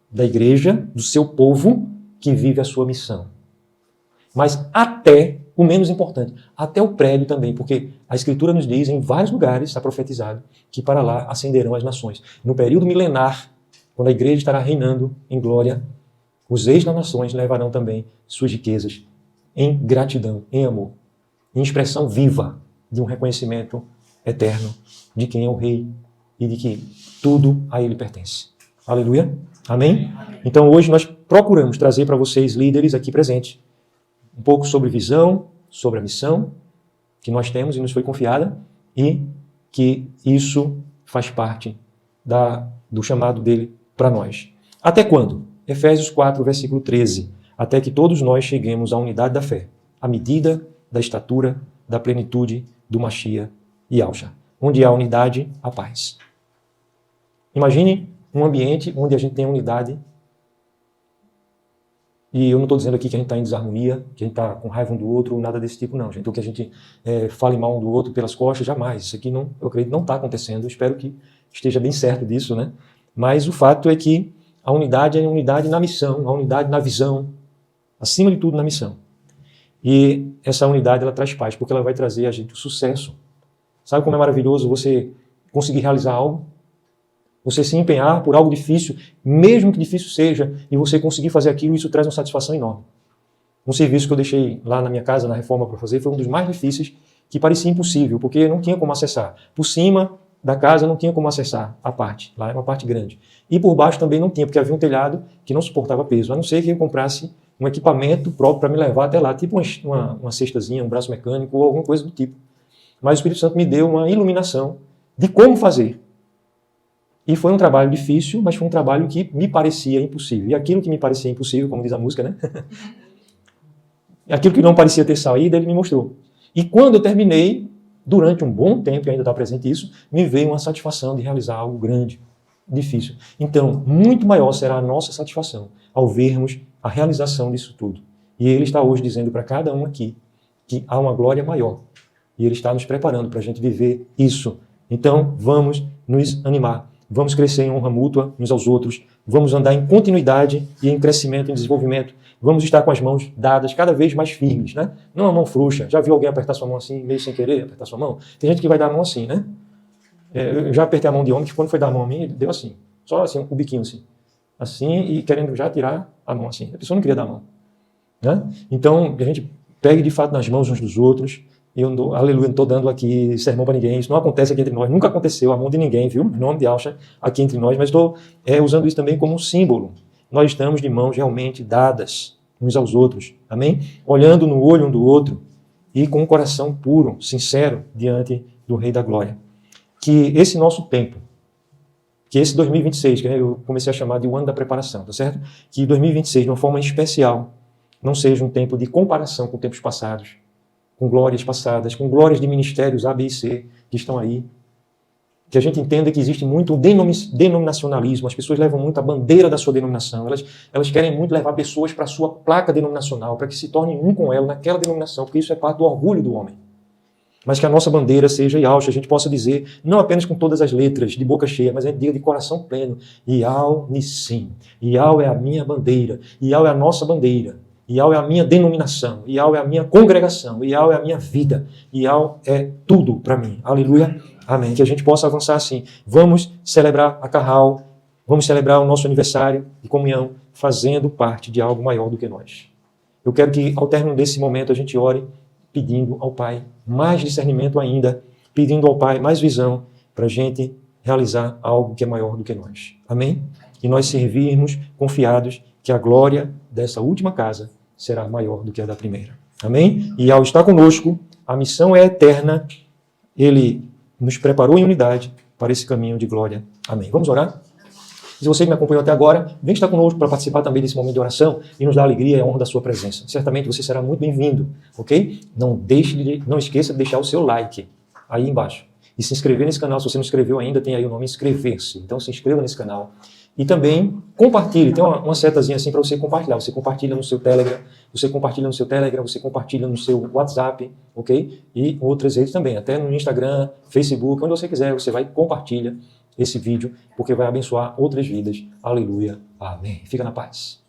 da igreja, do seu povo, que vive a sua missão. Mas até, o menos importante, até o prédio também, porque a Escritura nos diz, em vários lugares, está profetizado, que para lá ascenderão as nações. No período milenar, quando a igreja estará reinando em glória, os reis das nações levarão também suas riquezas em gratidão, em amor, em expressão viva de um reconhecimento eterno de quem é o rei e de que tudo a ele pertence. Aleluia? Amém? Então hoje nós procuramos trazer para vocês, líderes aqui presentes, um pouco sobre visão, sobre a missão que nós temos e nos foi confiada e que isso faz parte do chamado dele para nós. Até quando? Efésios 4, versículo 13. Até que todos nós cheguemos à unidade da fé, à medida da estatura, da plenitude do Machia e Yalcha. Onde há unidade, há paz. Imagine um ambiente onde a gente tem unidade. E eu não estou dizendo aqui que a gente está em desarmonia, que a gente está com raiva um do outro, nada desse tipo, não, gente. Ou que a gente fale mal um do outro pelas costas, jamais. Isso aqui, não, eu acredito, não está acontecendo. Eu espero que esteja bem certo disso, né? Mas o fato é que a unidade é a unidade na missão, a unidade na visão, acima de tudo na missão. E essa unidade ela traz paz, porque ela vai trazer a gente o sucesso. Sabe como é maravilhoso você conseguir realizar algo? Você se empenhar por algo difícil, mesmo que difícil seja, e você conseguir fazer aquilo, isso traz uma satisfação enorme. Um serviço que eu deixei lá na minha casa, na reforma para fazer, foi um dos mais difíceis, que parecia impossível, porque não tinha como acessar. Por cima da casa não tinha como acessar a parte, lá é uma parte grande. E por baixo também não tinha, porque havia um telhado que não suportava peso, a não ser que eu comprasse um equipamento próprio para me levar até lá, tipo uma cestazinha, um braço mecânico ou alguma coisa do tipo. Mas o Espírito Santo me deu uma iluminação de como fazer. E foi um trabalho difícil, mas foi um trabalho que me parecia impossível. E aquilo que me parecia impossível, como diz a música, né? Aquilo que não parecia ter saída, ele me mostrou. E quando eu terminei, durante um bom tempo, e ainda está presente isso, me veio uma satisfação de realizar algo grande, difícil. Então, muito maior será a nossa satisfação ao vermos a realização disso tudo. E Ele está hoje dizendo para cada um aqui que há uma glória maior. E Ele está nos preparando para a gente viver isso. Então, vamos nos animar. Vamos crescer em honra mútua uns aos outros. Vamos andar em continuidade e em crescimento, em desenvolvimento. Vamos estar com as mãos dadas cada vez mais firmes, né? Não a mão frouxa. Já viu alguém apertar sua mão assim, meio sem querer, apertar sua mão? Tem gente que vai dar a mão assim, né? Eu já apertei a mão de homem que quando foi dar a mão a mim, ele deu assim. Só assim, um biquinho assim. Assim e querendo já tirar a mão assim. A pessoa não queria dar a mão. Né? Então, a gente pegue de fato nas mãos uns dos outros. Aleluia, não estou dando aqui sermão para ninguém. Isso não acontece aqui entre nós. Nunca aconteceu a mão de ninguém, viu? Em nome de Alcha, aqui entre nós. Mas estou usando isso também como um símbolo. Nós estamos de mãos realmente dadas uns aos outros. Amém? Olhando no olho um do outro e com um coração puro, sincero, diante do Rei da Glória. Que esse nosso tempo, que esse 2026, que eu comecei a chamar de o ano da preparação, tá certo? Que 2026, de uma forma especial, não seja um tempo de comparação com tempos passados, com glórias passadas, com glórias de ministérios A, B e C que estão aí. Que a gente entenda que existe muito denominacionalismo, as pessoas levam muito a bandeira da sua denominação, elas querem muito levar pessoas para a sua placa denominacional, para que se tornem um com ela naquela denominação, porque isso é parte do orgulho do homem. Mas que a nossa bandeira seja Yahweh, a gente possa dizer, não apenas com todas as letras, de boca cheia, mas a gente diga de coração pleno, Yahweh Nissim, Yahweh é a minha bandeira, Yahweh é a nossa bandeira, Yahweh é a minha denominação, Yahweh é a minha congregação, Yahweh é a minha vida, Yahweh é tudo para mim. Aleluia, amém. Que a gente possa avançar assim. Vamos celebrar a Carral, vamos celebrar o nosso aniversário de comunhão, fazendo parte de algo maior do que nós. Eu quero que, ao término desse momento, a gente ore pedindo ao Pai mais discernimento ainda, pedindo ao Pai mais visão para a gente realizar algo que é maior do que nós. Amém? E nós servirmos confiados que a glória dessa última casa será maior do que a da primeira. Amém? E ao estar conosco, a missão é eterna, Ele nos preparou em unidade para esse caminho de glória. Amém. Vamos orar? Se você que me acompanhou até agora, vem estar conosco para participar também desse momento de oração e nos dar alegria e a honra da sua presença. Certamente você será muito bem-vindo, ok? Não esqueça de deixar o seu like aí embaixo. E se inscrever nesse canal, se você não inscreveu ainda, tem aí o nome inscrever-se. Então se inscreva nesse canal. E também compartilhe, tem uma setazinha assim para você compartilhar. Você compartilha no seu Telegram, você compartilha no seu WhatsApp, ok? E outras redes também, até no Instagram, Facebook, onde você quiser, você vai compartilhar esse vídeo, porque vai abençoar outras vidas. Aleluia. Amém. Fica na paz.